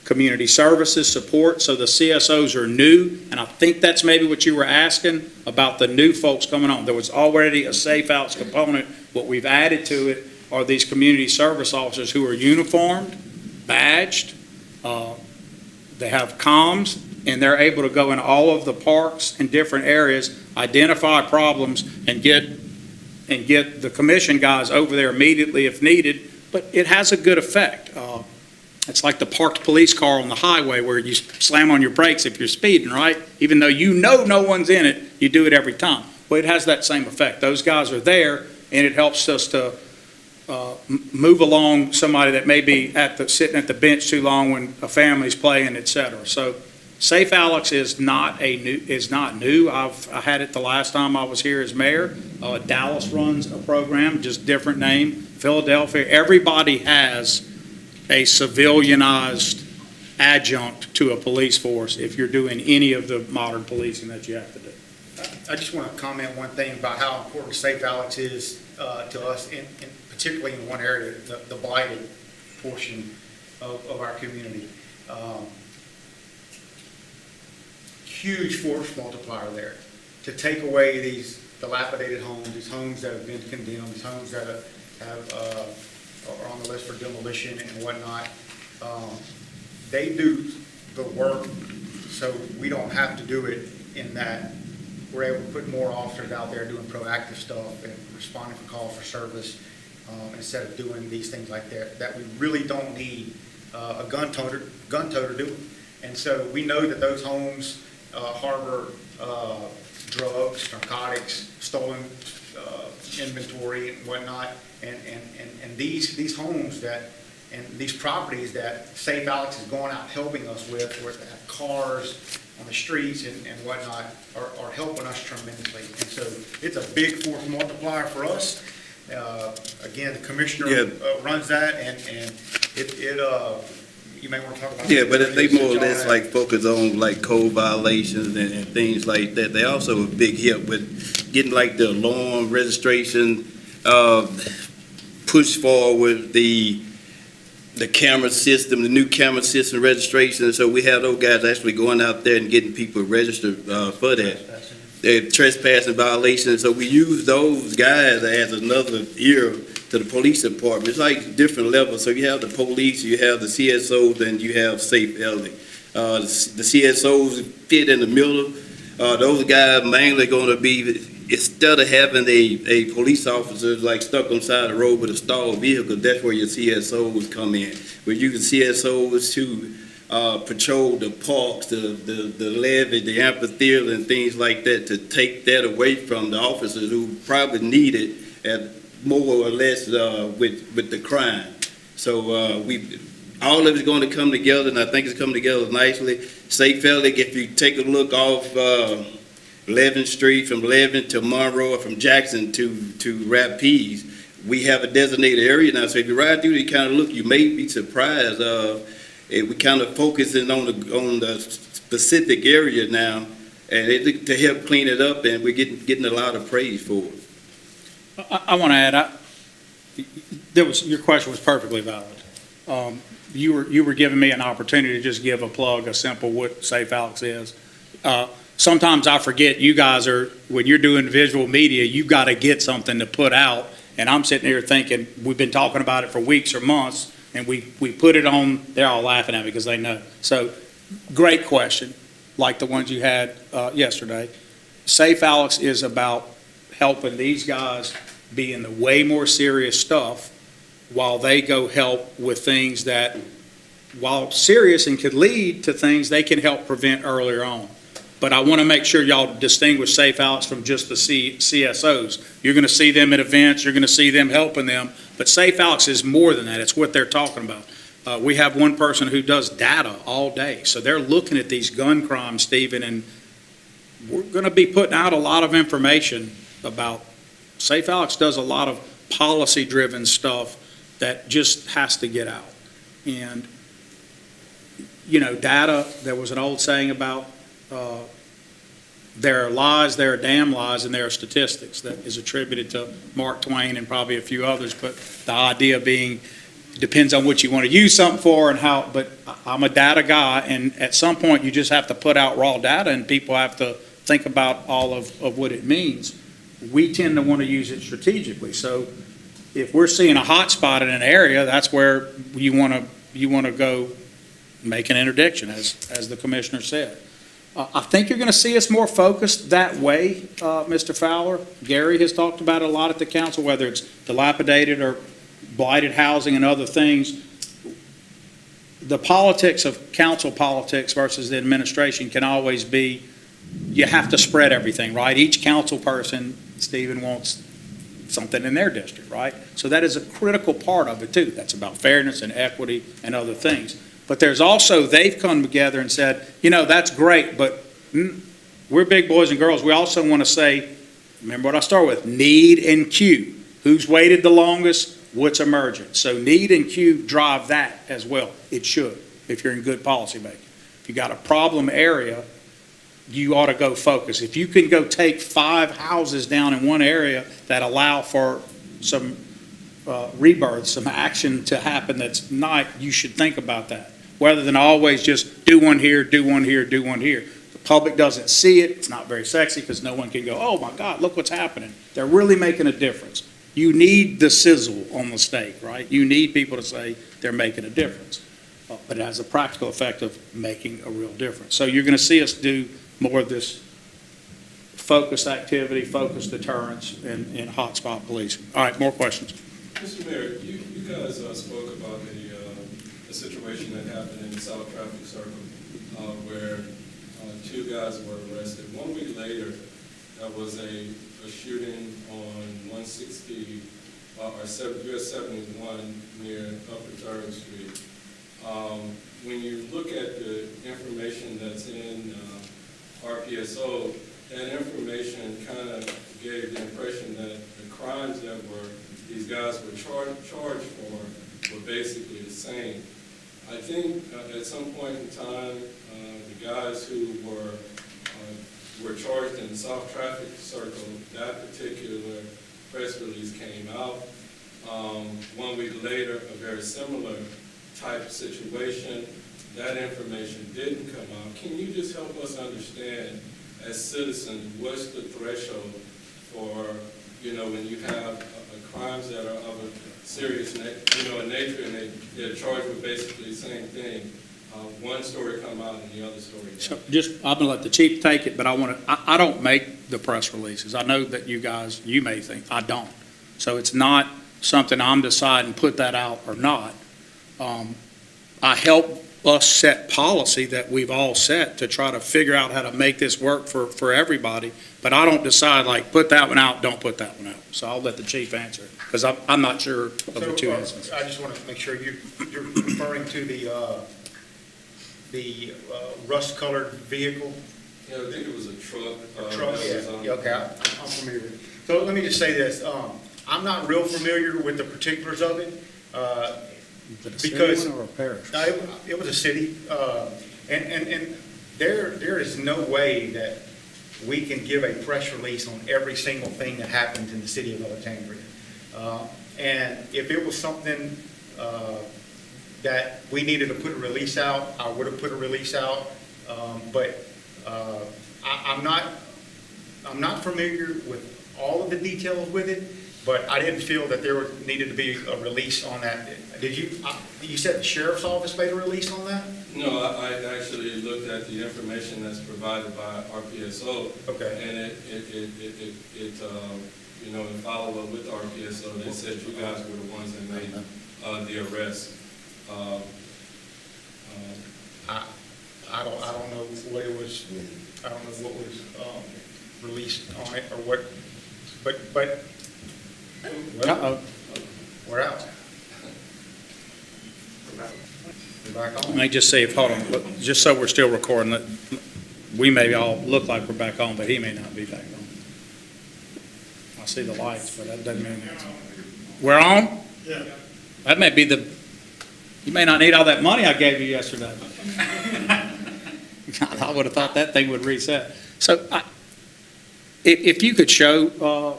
Community services, support, so the CSOs are new, and I think that's maybe what you were asking about the new folks coming on. There was already a Safe Alex component. What we've added to it are these community service officers who are uniformed, badged, they have comms, and they're able to go in all of the parks and different areas, identify problems, and get the commission guys over there immediately if needed, but it has a good effect. It's like the parked police car on the highway where you slam on your brakes if you're speeding, right? Even though you know no one's in it, you do it every time. Well, it has that same effect. Those guys are there, and it helps us to move along somebody that may be sitting at the bench too long when a family's playing, et cetera. So Safe Alex is not new. I had it the last time I was here as mayor. Dallas runs a program, just different name. Philadelphia, everybody has a civilianized adjunct to a police force if you're doing any of the modern policing that you have to do. I just want to comment one thing about how important Safe Alex is to us, particularly in one area, the blighted portion of our community. Huge force multiplier there to take away these dilapidated homes, these homes that have been condemned, these homes that are on the list for demolition and whatnot. They do the work, so we don't have to do it in that we're able to put more officers out there doing proactive stuff and responding for calls for service instead of doing these things like that we really don't need a gun toter to do it. And so we know that those homes harbor drugs, narcotics, stolen inventory and whatnot, and these homes and these properties that Safe Alex is going out helping us with, where they have cars on the streets and whatnot, are helping us tremendously. And so it's a big force multiplier for us. Again, the commissioner runs that, and you may want to talk about. Yeah, but if they more or less like focus on like code violations and things like that, they also a big help with getting like the alarm registration, push forward the camera system, the new camera system registration. So we have those guys actually going out there and getting people registered for that. They're trespassing violations. So we use those guys as another ear to the police department. It's like different levels. So you have the police, you have the CSOs, and you have Safe Alex. The CSOs fit in the middle. Those guys mainly going to be, instead of having a police officer like stuck on the side of the road with a stalled vehicle, that's where your CSOs come in. We're using CSOs to patrol the parks, the levee, the amphitheater, and things like that, to take that away from the officers who probably need it at more or less with the crime. So all of it's going to come together, and I think it's coming together nicely. Safe Alex, if you take a look off 11th Street, from 11th to Monroe, or from Jackson to Rapides, we have a designated area now, so if you ride through, you kind of look, you may be surprised. We kind of focusing on the specific area now, and to help clean it up, and we're getting a lot of praise for it. I want to add, your question was perfectly valid. You were giving me an opportunity to just give a plug, a simple what Safe Alex is. Sometimes I forget you guys when you're doing visual media, you got to get something to put out. And I'm sitting here thinking, we've been talking about it for weeks or months, and we put it on, they're all laughing at me because they know. So, great question, like the ones you had yesterday. Safe Alex is about helping these guys be in the way more serious stuff while they go help with things that, while serious and could lead to things, they can help prevent earlier on. But I want to make sure y'all distinguish Safe Alex from just the CSOs. You're going to see them at events, you're going to see them helping them, but Safe Alex is more than that. It's what they're talking about. We have one person who does data all day, so they're looking at these gun crimes, Stephen, and we're going to be putting out a lot of information about. Safe Alex does a lot of policy-driven stuff that just has to get out. And, data, there was an old saying about there are lies, there are damn lies, and there are statistics that is attributed to Mark Twain and probably a few others, but the idea being, depends on what you want to use something for and how, but I'm a data guy, and at some point you just have to put out raw data and people have to think about all of what it means. We tend to want to use it strategically. So if we're seeing a hot spot in an area, that's where you want to go make an interdiction, as the commissioner said. I think you're going to see us more focused that way, Mr. Fowler. Gary has talked about it a lot at the council, whether it's dilapidated or blighted housing and other things. The politics of council politics versus the administration can always be, you have to spread everything, right? Each council person, Stephen, wants something in their district, right? So that is a critical part of it too. That's about fairness and equity and other things. But there's also, they've come together and said, that's great, but we're big boys and girls. We also want to say, remember what I started with, need and queue. Who's waited the longest? What's emergent? So need and queue drive that as well. It should, if you're in good policy making. If you got a problem area, you ought to go focus. If you can go take 5 houses down in one area that allow for some rebirth, some action to happen that's not, you should think about that. Rather than always just do one here, do one here, do one here. The public doesn't see it. It's not very sexy because no one can go, oh my God, look what's happening. They're really making a difference. You need the sizzle on the steak, right? You need people to say they're making a difference. But it has a practical effect of making a real difference. So you're going to see us do more of this focused activity, focused deterrence, and hotspot policing. All right, more questions. Mr. Mayor, you guys spoke about a situation that happened in the South Traffic Circle where 2 guys were arrested. 1 week later, there was a shooting on 160 or US 71 near Upper 3rd Street. When you look at the information that's in RPSO, that information kind of gave the impression that the crimes that these guys were charged for were basically the same. I think at some point in time, the guys who were charged in the South Traffic Circle, that particular press release came out. 1 week later, a very similar type of situation, that information didn't come out. Can you just help us understand, as citizens, what's the threshold for, when you have crimes that are of a serious nature and they're charged with basically the same thing? One story come out and the other story doesn't. So I'm going to let the chief take it, but I don't make the press releases. I know that you may think, I don't. So it's not something I'm deciding put that out or not. I help us set policy that we've all set to try to figure out how to make this work for everybody, but I don't decide put that one out, don't put that one out. So I'll let the chief answer, because I'm not sure of the 2 instances. I just want to make sure you're referring to the rust-colored vehicle. Yeah, I think it was a truck. Truck, yeah, okay, I'm familiar with it. So let me just say this, I'm not real familiar with the particulars of it. Is it a city Because- one or a parish? No, it was a city, and there is no way that we can give a press release on every single thing that happens in the city of Alexandria. And if it was something that we needed to put a release out, I would have put a release out. But I'm not familiar with all of the details with it, but I didn't feel that there needed to be a release on that. Did you, you said the sheriff's office made a release on that? No, I actually looked at the information that's provided by RPSO. Okay. And it you know, in follow-up with RPSO, they said you guys were the ones that made the arrest. I don't know what it was, I don't know what was released on it or what, but, well, Uh-oh. we're out. We're back Let on. me just see if, hold on, just so we're still recording, we may all look like we're back on, but he may not be back on. I see the lights, but that doesn't mean it's. We're on? Yeah. That may be you may not need all that money I gave you yesterday. I would have thought that thing would reset. So if you could show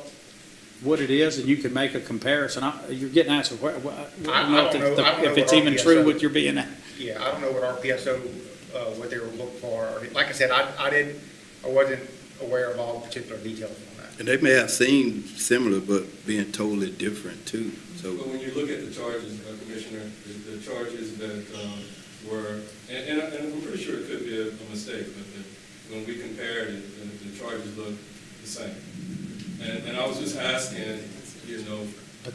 what it is and you could make a comparison, you're getting asked, I don't know if it's even true what you're being asked. Yeah, I don't know what RPSO, what they were looking for. Like I said, I wasn't aware of all the particular details on that. And they may have seemed similar, but being totally different too, so. But when you look at the charges, Commissioner, the charges that were, and I'm pretty sure it could be a mistake, but when we compared it, the charges look the same. And I was just asking, you know, But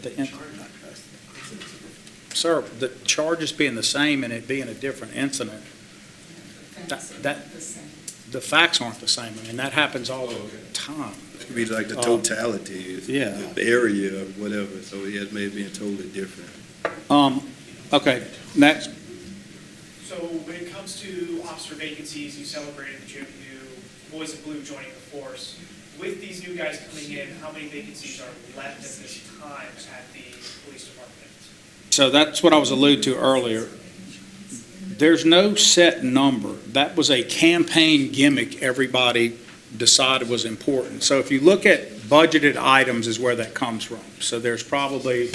sir, the charges being the same and it being a different incident, the facts aren't the same. I mean, that happens all the time. It could be like the totality, Yeah. the area or whatever, so yeah, it may have been totally different. Okay, next. So when it comes to officer vacancies, you celebrated the new Boys in Blue joining the force. With these new guys coming in, how many vacancies are left at this time at the police department? So that's what I was alluding to earlier. There's no set number. That was a campaign gimmick everybody decided was important. So if you look at budgeted items is where that comes from. So there's probably,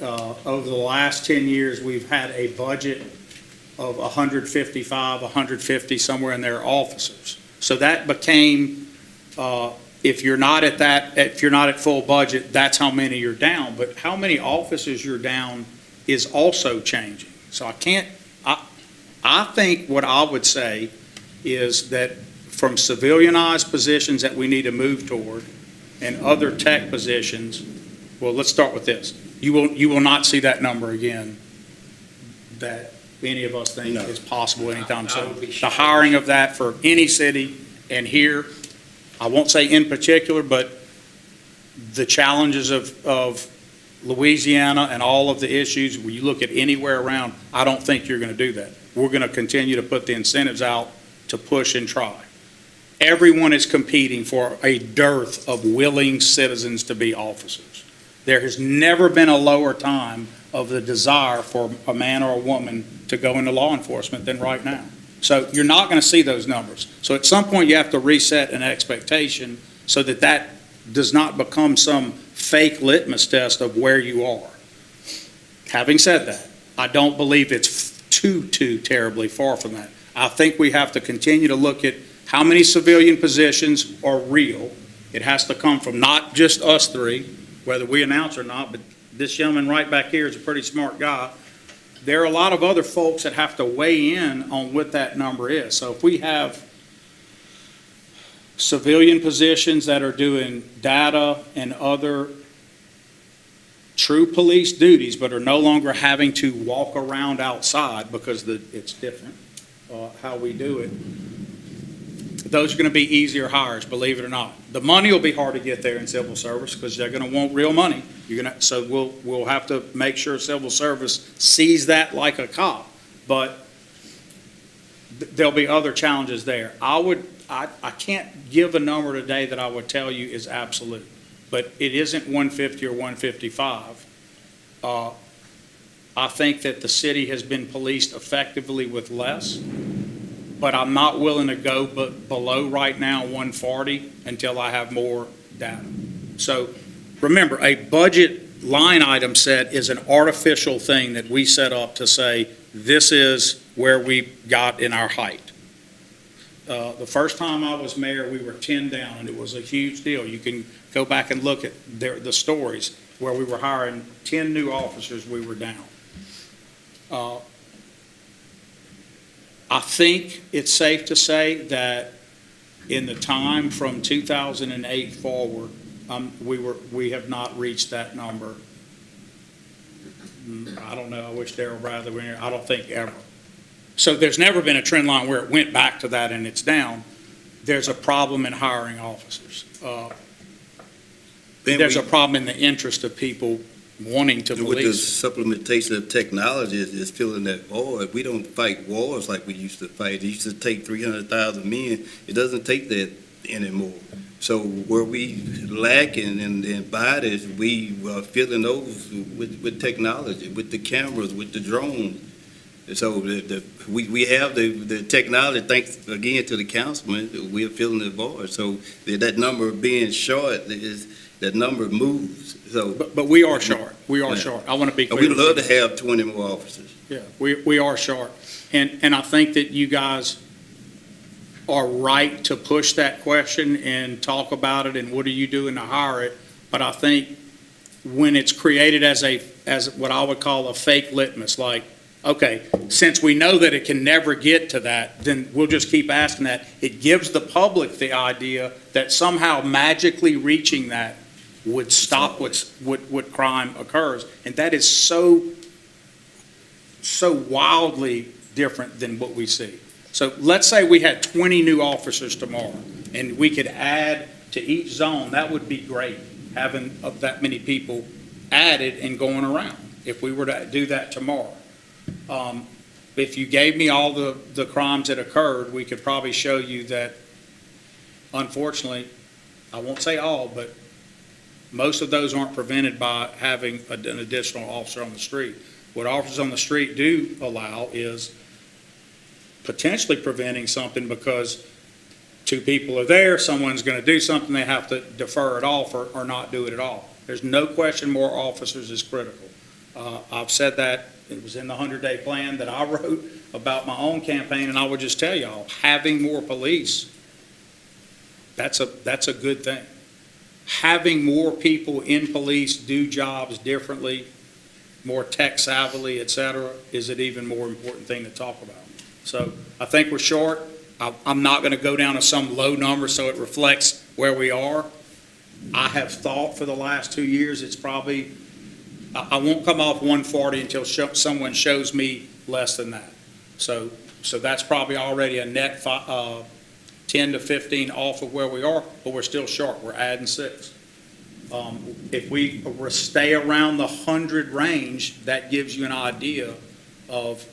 over the last 10 years, we've had a budget of 155, 150, somewhere in there, officers. So that became, if you're not at full budget, that's how many you're down. But how many officers you're down is also changing. So I think what I would say is that from civilianized positions that we need to move toward and other tech positions, well, let's start with this. You will not see that number again that any of us think No. is possible anytime I would soon. be The shocked. hiring of that for any city and here, I won't say in particular, but the challenges of Louisiana and all of the issues, when you look at anywhere around, I don't think you're going to do that. We're going to continue to put the incentives out to push and try. Everyone is competing for a dearth of willing citizens to be officers. There has never been a lower time of the desire for a man or a woman to go into law enforcement than right now. So you're not going to see those numbers. So at some point, you have to reset an expectation so that that does not become some fake litmus test of where you are. Having said that, I don't believe it's too terribly far from that. I think we have to continue to look at how many civilian positions are real. It has to come from not just us three, whether we announce or not, but this gentleman right back here is a pretty smart guy. There are a lot of other folks that have to weigh in on what that number is. So if we have civilian positions that are doing data and other true police duties, but are no longer having to walk around outside because it's different, how we do it, those are going to be easier hires, believe it or not. The money will be hard to get there in civil service because they're going to want real money. So we'll have to make sure civil service sees that like a cop. But there'll be other challenges there. I can't give a number today that I would tell you is absolute. but it isn't 150 or 155. I think that the city has been policed effectively with less, but I'm not willing to go below right now 140 until I have more data. So remember, a budget line item set is an artificial thing that we set up to say, this is where we got in our height. The first time I was mayor, we were 10 down, and it was a huge deal. You can go back and look at the stories where we were hiring 10 new officers, we were down. I think it's safe to say that in the time from 2008 forward, we have not reached that number. I don't know, I wish Darrell Bradley were here, I don't think ever. So there's never been a trend line where it went back to that and it's down. There's a problem in hiring officers. There's a problem in the interest of people wanting to With the police. supplementation of technology is filling that void. We don't fight wars like we used to fight. It used to take 300,000 men. It doesn't take that anymore. So where we lacking in bodies, we are filling those with technology, with the cameras, with the drones. So we have the technology, thanks again to the councilman, we are filling the void. So that number being short, that number moves. So But we are short. We are Yeah. short. I want to be clear. we'd love to have 20 more officers. Yeah, we are short. And I think that you guys are right to push that question and talk about it and what are you doing to hire it. But I think when it's created as what I would call a fake litmus, like, okay, since we know that it can never get to that, then we'll just keep asking that. It gives the public the idea that somehow magically reaching that would stop what crime occurs. And that is so wildly different than what we see. So let's say we had 20 new officers tomorrow, and we could add to each zone. That would be great, having that many people added and going around, if we were to do that tomorrow. If you gave me all the crimes that occurred, we could probably show you that, unfortunately, I won't say all, but most of those aren't prevented by having an additional officer on the street. What officers on the street do allow is potentially preventing something because two people are there, someone's going to do something, they have to defer it off or not do it at all. There's no question more officers is critical. I've said that. It was in the 100-day plan that I wrote about my own campaign, and I would just tell y'all, having more police, that's a good thing. Having more people in police do jobs differently, more tech savvily, et cetera, is an even more important thing to talk about. So I think we're short. I'm not going to go down to some low number so it reflects where we are. I have thought for the last 2 years it's probably, I won't come off 140 until someone shows me less than that. So that's probably already a net 10 to 15 off of where we are, but we're still short. We're adding 6. If we stay around the 100 range, that gives you an idea of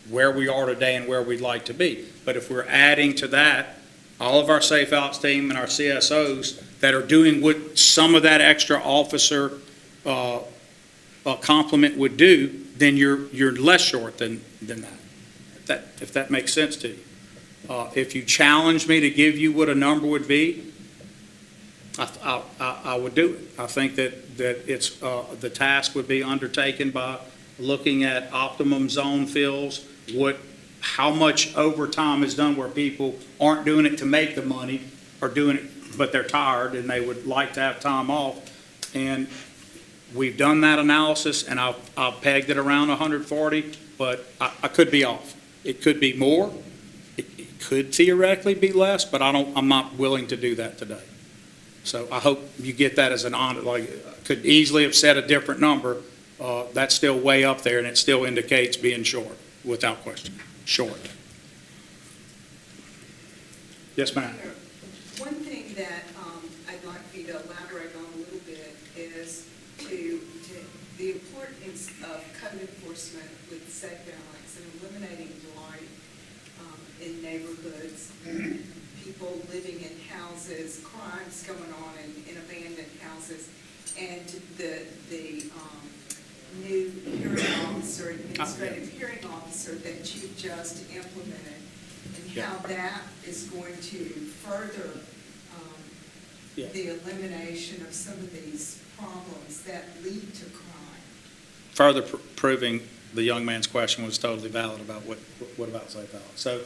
where we are today and where we'd like to be. But if we're adding to that, all of our Safe Ops team and our CSOs that are doing what some of that extra officer complement would do, then you're less short than that. If that makes sense to you. If you challenge me to give you what a number would be, I would do it. I think that it's the task would be undertaken by looking at optimum zone fills, how much overtime is done where people aren't doing it to make the money, or doing it but they're tired and they would like to have time off. And we've done that analysis, and I've pegged it around 140, but I could be off. It could be more. It could theoretically be less, but I'm not willing to do that today. So I hope you get that as an honor. Like, could easily have said a different number. That's still way up there, and it still indicates being short, without question. Short. Yes, ma'am. One thing that I'd like for you to elaborate on a little bit is to the importance of code enforcement with safe balance and eliminating blight in neighborhoods. people living in houses, crimes going on in abandoned houses, and the new hearing officer, administrative hearing officer that you just implemented, and how that is going to further Yeah. the elimination of some of these problems that lead to crime. Further proving the young man's question was totally valid about what about Safe Alex. So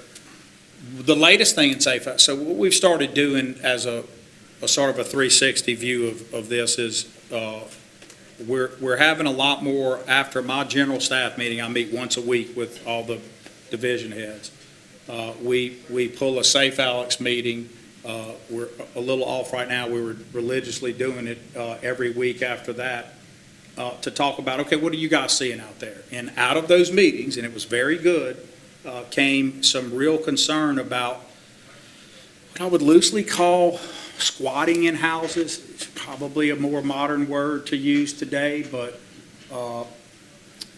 the latest thing in Safe Alex, so what we've started doing as a sort of a 360 view of this is we're having a lot more, after my general staff meeting, I meet once a week with all the division heads. We pull a Safe Alex meeting. We're a little off right now. We were religiously doing it every week after that to talk about, okay, what are you guys seeing out there? And out of those meetings, and it was very good, came some real concern about what I would loosely call squatting in houses. It's probably a more modern word to use today, but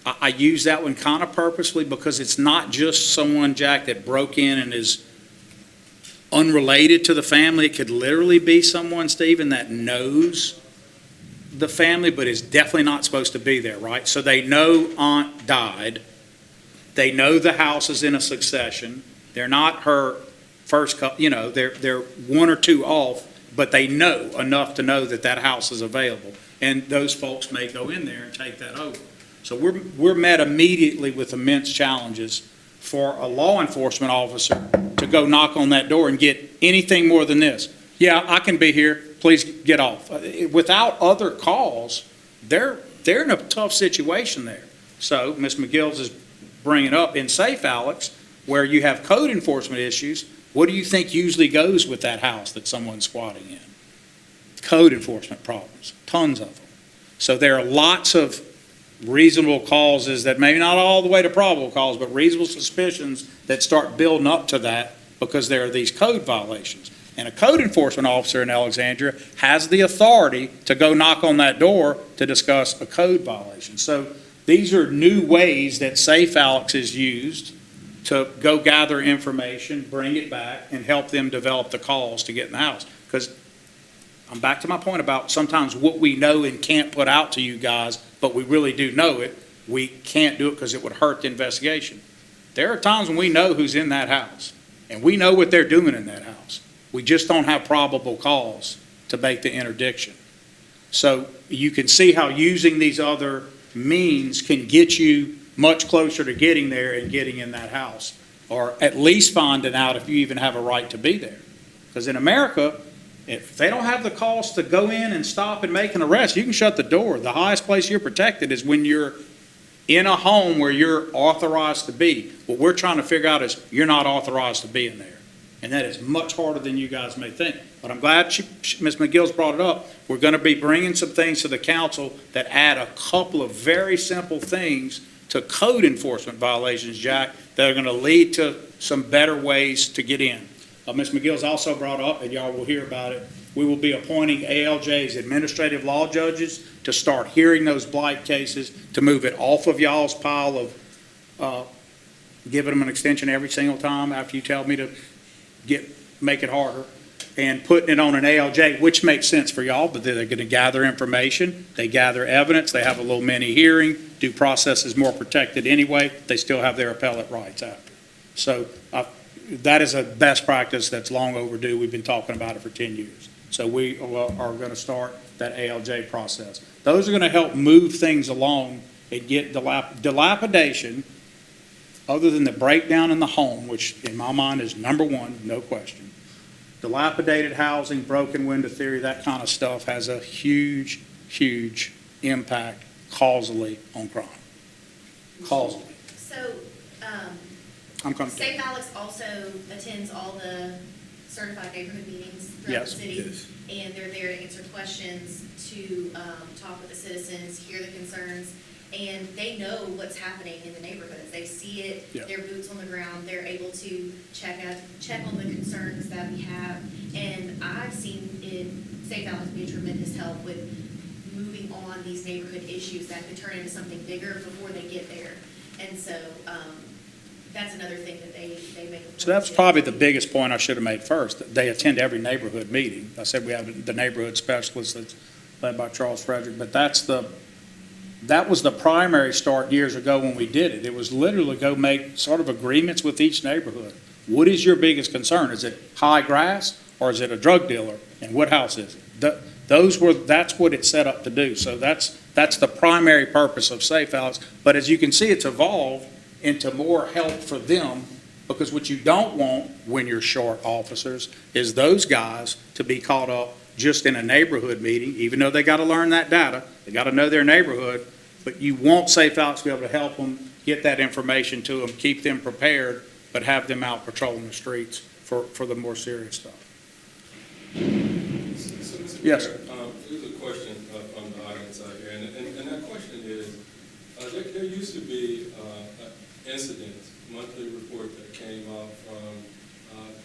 I use that one kind of purposely because it's not just someone, Jack, that broke in and is unrelated to the family. It could literally be someone, Stephen, that knows the family but is definitely not supposed to be there, right? So they know aunt died. They know the house is in a succession. They're not her first couple, they're one or two off, but they know enough to know that that house is available. And those folks may go in there and take that over. So we're met immediately with immense challenges for a law enforcement officer to go knock on that door and get anything more than this. Yeah, I can be here, please get off. Without other calls, they're in a tough situation there. So Ms. McGill's is bringing up in Safe Alex, where you have code enforcement issues, what do you think usually goes with that house that someone's squatting in? Code enforcement problems, tons of them. So there are lots of reasonable causes that maybe not all the way to probable cause, but reasonable suspicions that start building up to that because there are these code violations. And a code enforcement officer in Alexandria has the authority to go knock on that door to discuss a code violation. So these are new ways that Safe Alex is used to go gather information, bring it back, and help them develop the calls to get in the house. Because I'm back to my point about sometimes what we know and can't put out to you guys, but we really do know it, we can't do it because it would hurt the investigation. There are times when we know who's in that house, and we know what they're doing in that house. We just don't have probable cause to make the interdiction. So you can see how using these other means can get you much closer to getting there and getting in that house, or at least finding out if you even have a right to be there. Because in America, if they don't have the cost to go in and stop and make an arrest, you can shut the door. The highest place you're protected is when you're in a home where you're authorized to be. What we're trying to figure out is you're not authorized to be in there. And that is much harder than you guys may think. But I'm glad Ms. McGill's brought it up. We're going to be bringing some things to the council that add a couple of very simple things to code enforcement violations, Jack, that are going to lead to some better ways to get in. Ms. McGill's also brought up, and y'all will hear about it, we will be appointing ALJs, administrative law judges, to start hearing those blight cases, to move it off of y'all's pile of giving them an extension every single time after you tell me to make it harder, and putting it on an ALJ, which makes sense for y'all, but they're going to gather information, they gather evidence, they have a little mini hearing, due process is more protected anyway, they still have their appellate rights after. So that is a best practice that's long overdue. We've been talking about it for 10 years. So we are going to start that ALJ process. Those are going to help move things along and get dilapidation, other than the breakdown in the home, which in my mind is number one, no question. Dilapidated housing, broken window theory, that kind of stuff has a huge, huge impact causally on crime. Causally. So, I'm coming to Safe Alex also attends all the certified neighborhood meetings throughout the Yes. city. And they're there to answer questions, to talk with the citizens, hear the concerns, and they know what's happening in the neighborhoods. They see it, Yeah. they're boots on the ground, they're able to check on the concerns that we have. And I've seen Safe Alex be a tremendous help with moving on these neighborhood issues that could turn into something bigger before they get there. And so, that's another thing that they make. a point So that's to. probably the biggest point I should have made first, that they attend every neighborhood meeting. I said we have the neighborhood specialist that's led by Charles Frederick, but that was the primary start years ago when we did it. It was literally go make sort of agreements with each neighborhood. What is your biggest concern? Is it high grass, or is it a drug dealer? And what house is it? That's what it's set up to do. So that's the primary purpose of Safe Alex. But as you can see, it's evolved into more help for them, because what you don't want when you're short officers is those guys to be caught up just in a neighborhood meeting, even though they got to learn that data, they got to know their neighborhood, but you want Safe Alex to be able to help them, get that information to them, keep them prepared, but have them out patrolling the streets for the more serious stuff. So, Mr. Yes, Mayor, here's a question from the audience out here, and that question is, there used to be an incident, monthly report that came out from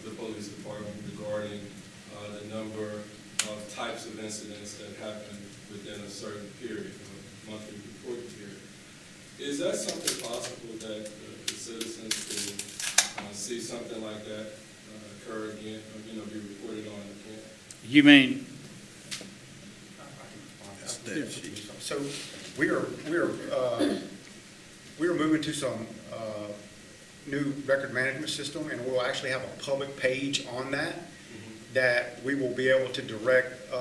the police department regarding the number of types of incidents that happened within a certain period, a monthly report period. Is that something possible that the citizens could see something like that occur again, or, be reported on again? you mean, So we are moving to some new record management system, and we'll actually have a public page on that we will be able to direct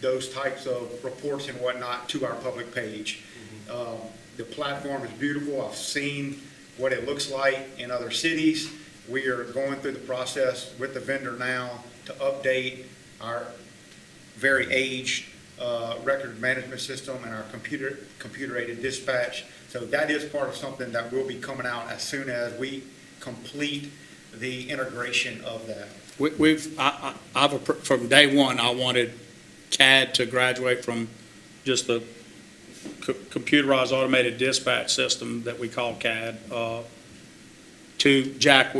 those types of reports and whatnot to our public page. The platform is beautiful. I've seen what it looks like in other cities. We are going through the process with the vendor now to update our very aged record management system and our computer-aided dispatch. So that is part of something that will be coming out as soon as we complete the integration of that. from day one, I wanted CAD to graduate from just the computerized automated dispatch system that we call CAD, to Jack,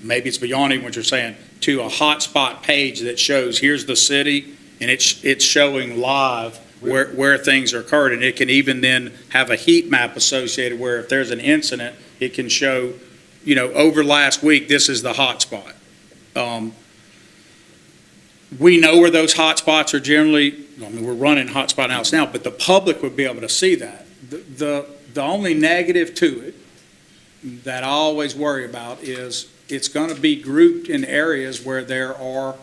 maybe it's beyond even what you're saying, to a hotspot page that shows, here's the city, and it's showing live where things are occurred, and it can even then have a heat map associated where if there's an incident, it can show, over last week, this is the hotspot. We know where those hotspots are generally, we're running hotspot analysis now, but the public would be able to see that. The only negative to it that I always worry about is it's going to be grouped in areas where there are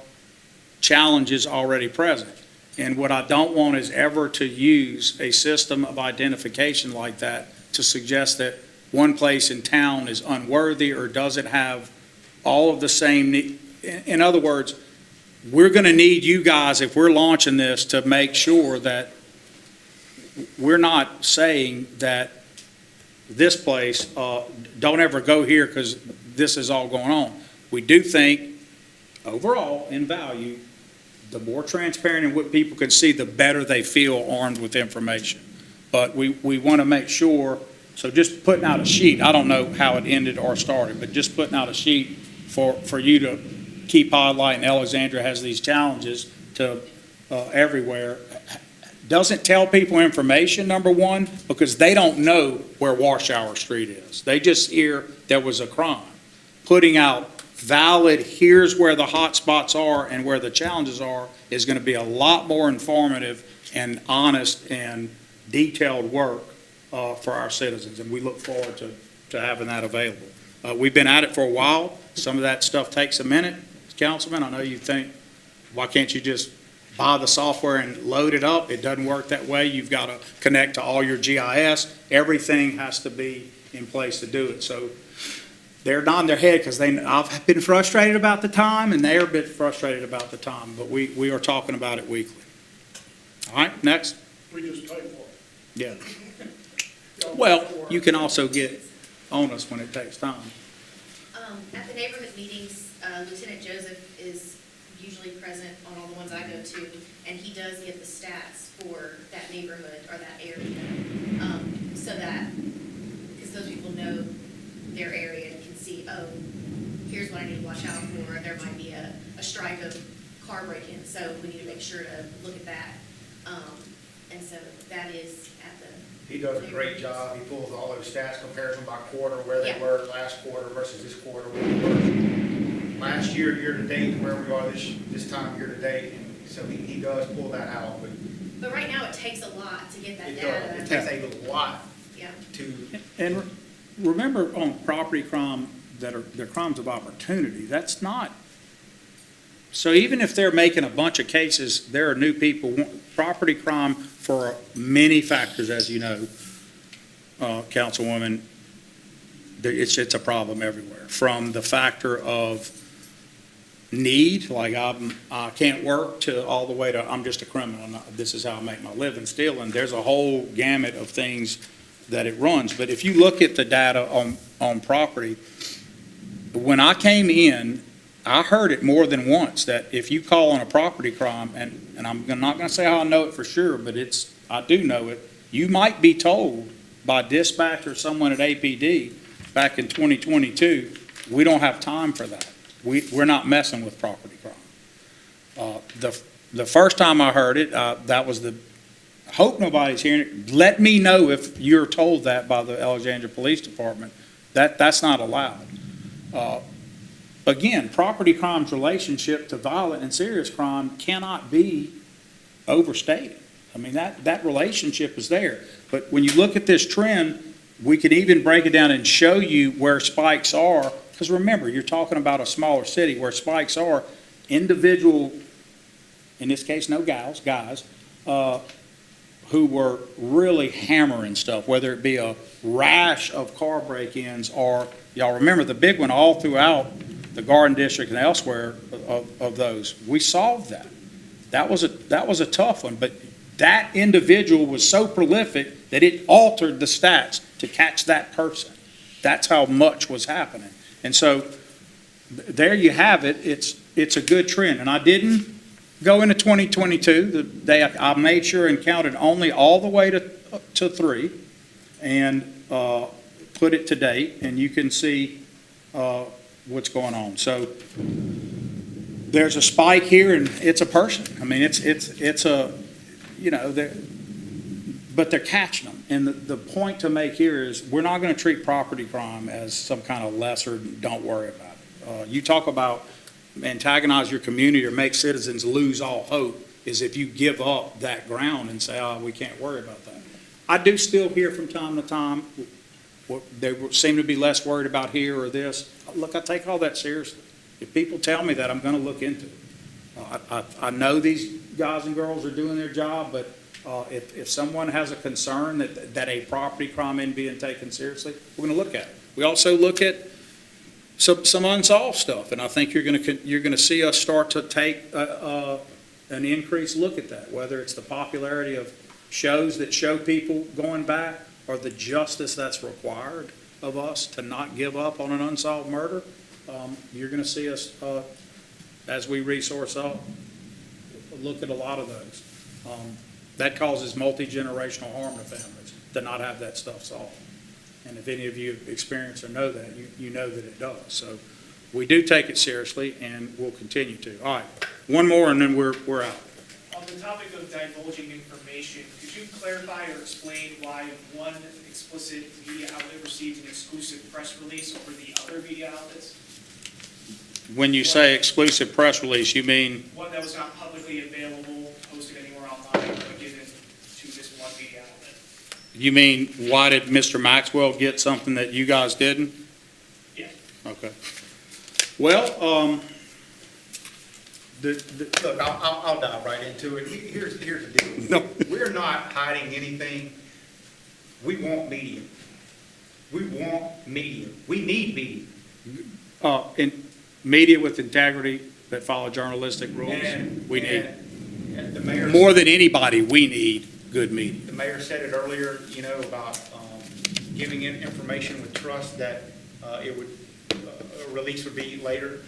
challenges already present. And what I don't want is ever to use a system of identification like that to suggest that one place in town is unworthy or doesn't have all of the same. In other words, we're going to need you guys, if we're launching this, to make sure that we're not saying that this place, don't ever go here because this is all going on. We do think, overall, in value, the more transparent and what people can see, the better they feel armed with information. But we want to make sure, so just putting out a sheet, I don't know how it ended or started, but just putting out a sheet for you to keep highlighting, Alexandria has these challenges to everywhere, doesn't tell people information, number one, because they don't know where Washour Street is. They just hear there was a crime. Putting out valid, here's where the hot spots are and where the challenges are, is going to be a lot more informative and honest and detailed work for our citizens, and we look forward to having that available. We've been at it for a while. Some of that stuff takes a minute. Councilman, I know you think, why can't you just buy the software and load it up? It doesn't work that way. You've got to connect to all your GIS. Everything has to be in place to do it. So they're nodding their head because I've been frustrated about the time, and they're a bit frustrated about the time, but we are talking about it weekly. All right, next. We just pay for it. Yeah. Well, you can also get on us when it takes time. At the neighborhood meetings, Lieutenant Joseph is usually present on all the ones I go to, and he does give the stats for that neighborhood or that area. So that, because those people know their area and can see, oh, here's what I need to watch out for. There might be a strike of car break-in, so we need to make sure to look at that. And so that is at the He does a great job. He pulls all those stats, compares them by quarter, where they Yeah. were last quarter versus this quarter, where we were last year, year to date, where we are this time, year to date. And so he does pull that out, but But right now, it takes a lot to get that it data. does, it takes a lot Yeah. to, And remember on property crime they're crimes of opportunity, that's not, so even if they're making a bunch of cases, there are new people, property crime for many factors, as you know, Councilwoman, it's a problem everywhere. From the factor of need, like I can't work, to all the way to I'm just a criminal, this is how I make my living stealing. There's a whole gamut of things that it runs. But if you look at the data on property, when I came in, I heard it more than once, that if you call on a property crime, and I'm not gonna say how I know it for sure, but I do know it, you might be told by dispatch or someone at APD back in 2022, we don't have time for that. We're not messing with property crime. The first time I heard it, that was hope nobody's hearing it. Let me know if you're told that by the Alexandria Police Department. That's not allowed. Again, property crime's relationship to violent and serious crime cannot be overstated. I mean, that relationship is there. But when you look at this trend, we can even break it down and show you where spikes are. Because remember, you're talking about a smaller city where spikes are individual, in this case, no guys, who were really hammering stuff, whether it be a rash of car break-ins or, y'all remember the big one all throughout the Garden District and elsewhere of those. We solved that. That was a tough one, but that individual was so prolific that it altered the stats to catch that person. That's how much was happening. And so there you have it. It's a good trend. And I didn't go into 2022. The day I made sure and counted only all the way to 3 and put it to date, and you can see what's going on. So there's a spike here, and it's a person. I mean, it's a, you know, but they're catching them. And the point to make here is we're not going to treat property crime as some kind of lesser, don't worry about it. You talk about antagonize your community or make citizens lose all hope is if you give up that ground and say, oh, we can't worry about that. I do still hear from time to time, they seem to be less worried about here or this. Look, I take all that seriously. If people tell me that, I'm going to look into it. I know these guys and girls are doing their job, but if someone has a concern that a property crime isn't being taken seriously, we're going to look at it. We also look at some unsolved stuff, and I think you're going to see us start to take an increased look at that, whether it's the popularity of shows that show people going back or the justice that's required of us to not give up on an unsolved murder. You're going to see us, as we resource up, look at a lot of those. That causes multi-generational harm to families to not have that stuff solved. And if any of you have experienced or know that, you know that it does. So we do take it seriously, and we'll continue to. All right, one more, and then we're out. On the topic of divulging information, could you clarify or explain why one explicit media outlet received an exclusive press release over the other media outlets? When you say exclusive press release, you mean, One that was not publicly available, posted anywhere online, but given to this one media outlet? why did Mr. Maxwell get something that you guys didn't? Yeah. Okay. Well, look, I'll dive right into it. Here's the deal. No. We're not hiding anything. We want media. We want media. We need media. in media with integrity that follow journalistic rules, And we need, and the mayor. more than anybody, we need good media. The mayor said it earlier, you know, about giving in information with trust that it would, a release would be later.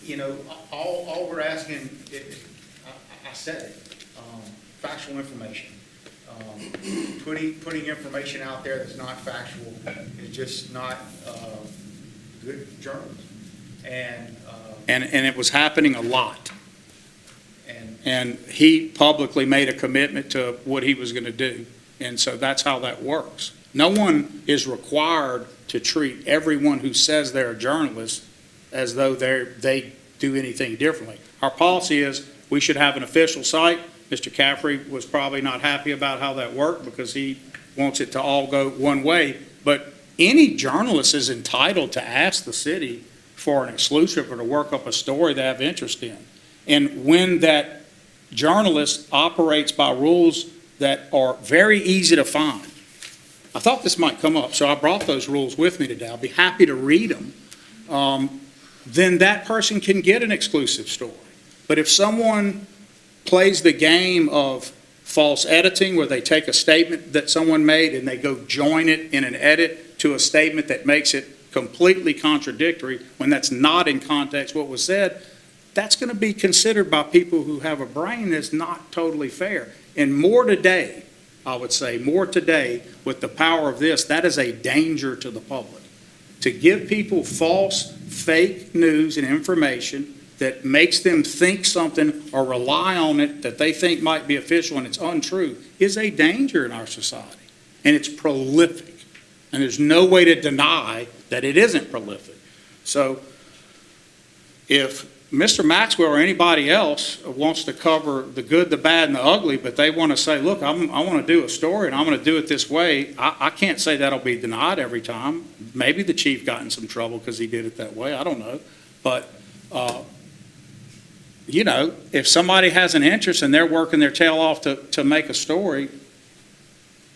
You know, all we're asking, I said it, factual information. Putting information out there that's not factual is just not good journalism. And it was happening a lot. And And he publicly made a commitment to what he was going to do. And so that's how that works. No one is required to treat everyone who says they're a journalist as though they do anything differently. Our policy is we should have an official site. Mr. Caffrey was probably not happy about how that worked because he wants it to all go one way. But any journalist is entitled to ask the city for an exclusive or to work up a story they have interest in. And when that journalist operates by rules that are very easy to find, I thought this might come up, so I brought those rules with me today. I'll be happy to read them. Then that person can get an exclusive story. But if someone plays the game of false editing, where they take a statement that someone made and they go join it in an edit to a statement that makes it completely contradictory when that's not in context what was said, that's going to be considered by people who have a brain as not totally fair. And more today, I would say, more today with the power of this, that is a danger to the public. To give people false, fake news and information that makes them think something or rely on it that they think might be official and it's untrue is a danger in our society. And it's prolific. And there's no way to deny that it isn't prolific. So if Mr. Maxwell or anybody else wants to cover the good, the bad, and the ugly, but they want to say, look, I want to do a story and I'm going to do it this way, I can't say that'll be denied every time. Maybe the chief got in some trouble because he did it that way. I don't know. But, you know, if somebody has an interest and they're working their tail off to make a story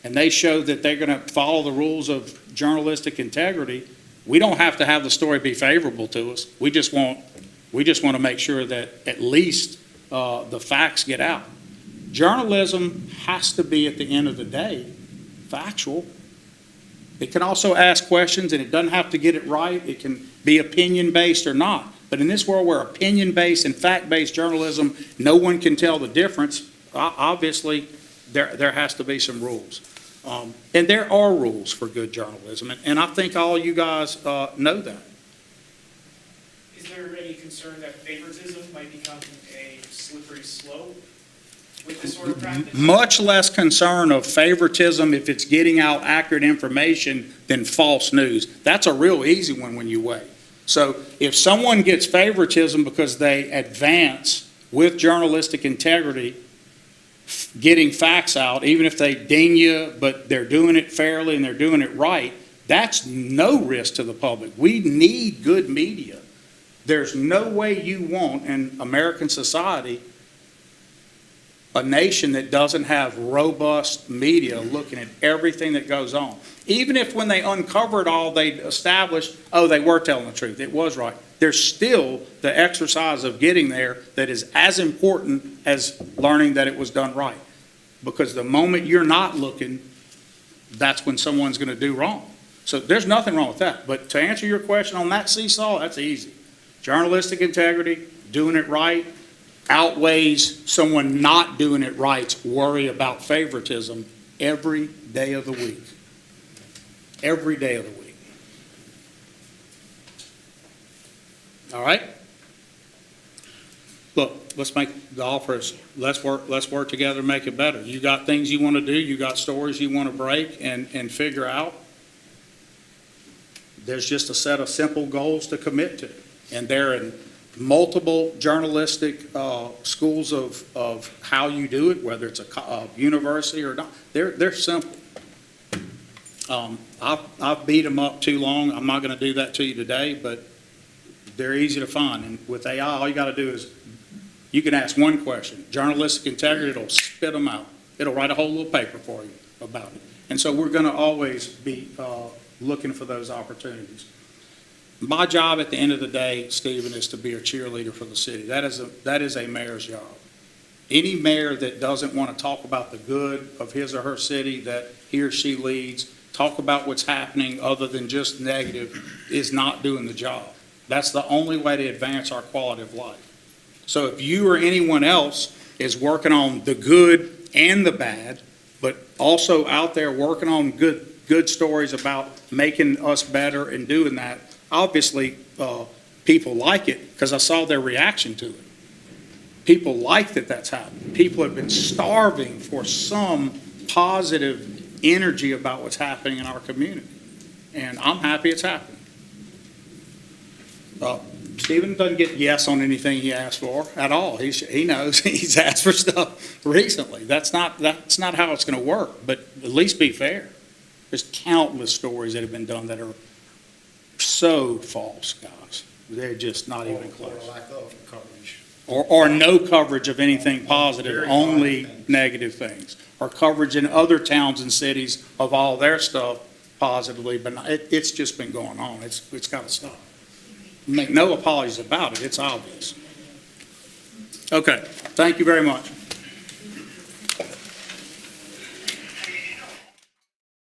and they show that they're going to follow the rules of journalistic integrity, we don't have to have the story be favorable to us. We just want to make sure that at least the facts get out. Journalism has to be, at the end of the day, factual. It can also ask questions, and it doesn't have to get it right. It can be opinion-based or not. But in this world where opinion-based and fact-based journalism, no one can tell the difference, obviously there has to be some rules. And there are rules for good journalism, and I think all you guys know that. Is there any concern that favoritism might become a slippery slope with this sort of practice? Much less concern of favoritism if it's getting out accurate information than false news. That's a real easy one when you weigh. So if someone gets favoritism because they advance with journalistic integrity, getting facts out, even if they ding you, but they're doing it fairly and they're doing it right, that's no risk to the public. We need good media. There's no way you want in American society a nation that doesn't have robust media looking at everything that goes on. Even if when they uncover it all, they established, oh, they were telling the truth, it was right. There's still the exercise of getting there that is as important as learning that it was done right. Because the moment you're not looking, that's when someone's going to do wrong. So there's nothing wrong with that. But to answer your question on that seesaw, that's easy. Journalistic integrity, doing it right, outweighs someone not doing it right's worry about favoritism every day of the week. Every day of the week. All right? Look, let's make the offers. Let's work together to make it better. You got things you want to do, you got stories you want to break and figure out. There's just a set of simple goals to commit to. And they're in multiple journalistic schools of how you do it, whether it's a university or not. They're simple. I've beat them up too long. I'm not going to do that to you today, but they're easy to find. And with AI, all you got to do is you can ask one question. Journalistic integrity, it'll spit them out. It'll write a whole little paper for you about it. And so we're going to always be looking for those opportunities. My job at the end of the day, Stephen, is to be a cheerleader for the city. That is a mayor's job. Any mayor that doesn't want to talk about the good of his or her city that he or she leads, talk about what's happening other than just negative, is not doing the job. That's the only way to advance our quality of life. So if you or anyone else is working on the good and the bad, but also out there working on good stories about making us better and doing that, obviously, people like it because I saw their reaction to it. People like that that's happening. People have been starving for some positive energy about what's happening in our community. And I'm happy it's happening. Stephen doesn't get yes on anything he asks for at all. He knows he's asked for stuff recently. That's not how it's going to work, but at least be fair. There's countless stories that have been done that are so false, guys. They're just not even Or close. lack of coverage. Or no coverage of anything positive, Very only positive things. negative things. Or coverage in other towns and cities of all their stuff positively, but it's just been going on. It's got to stop. Make no apologies about it, it's obvious. Okay, thank you very much.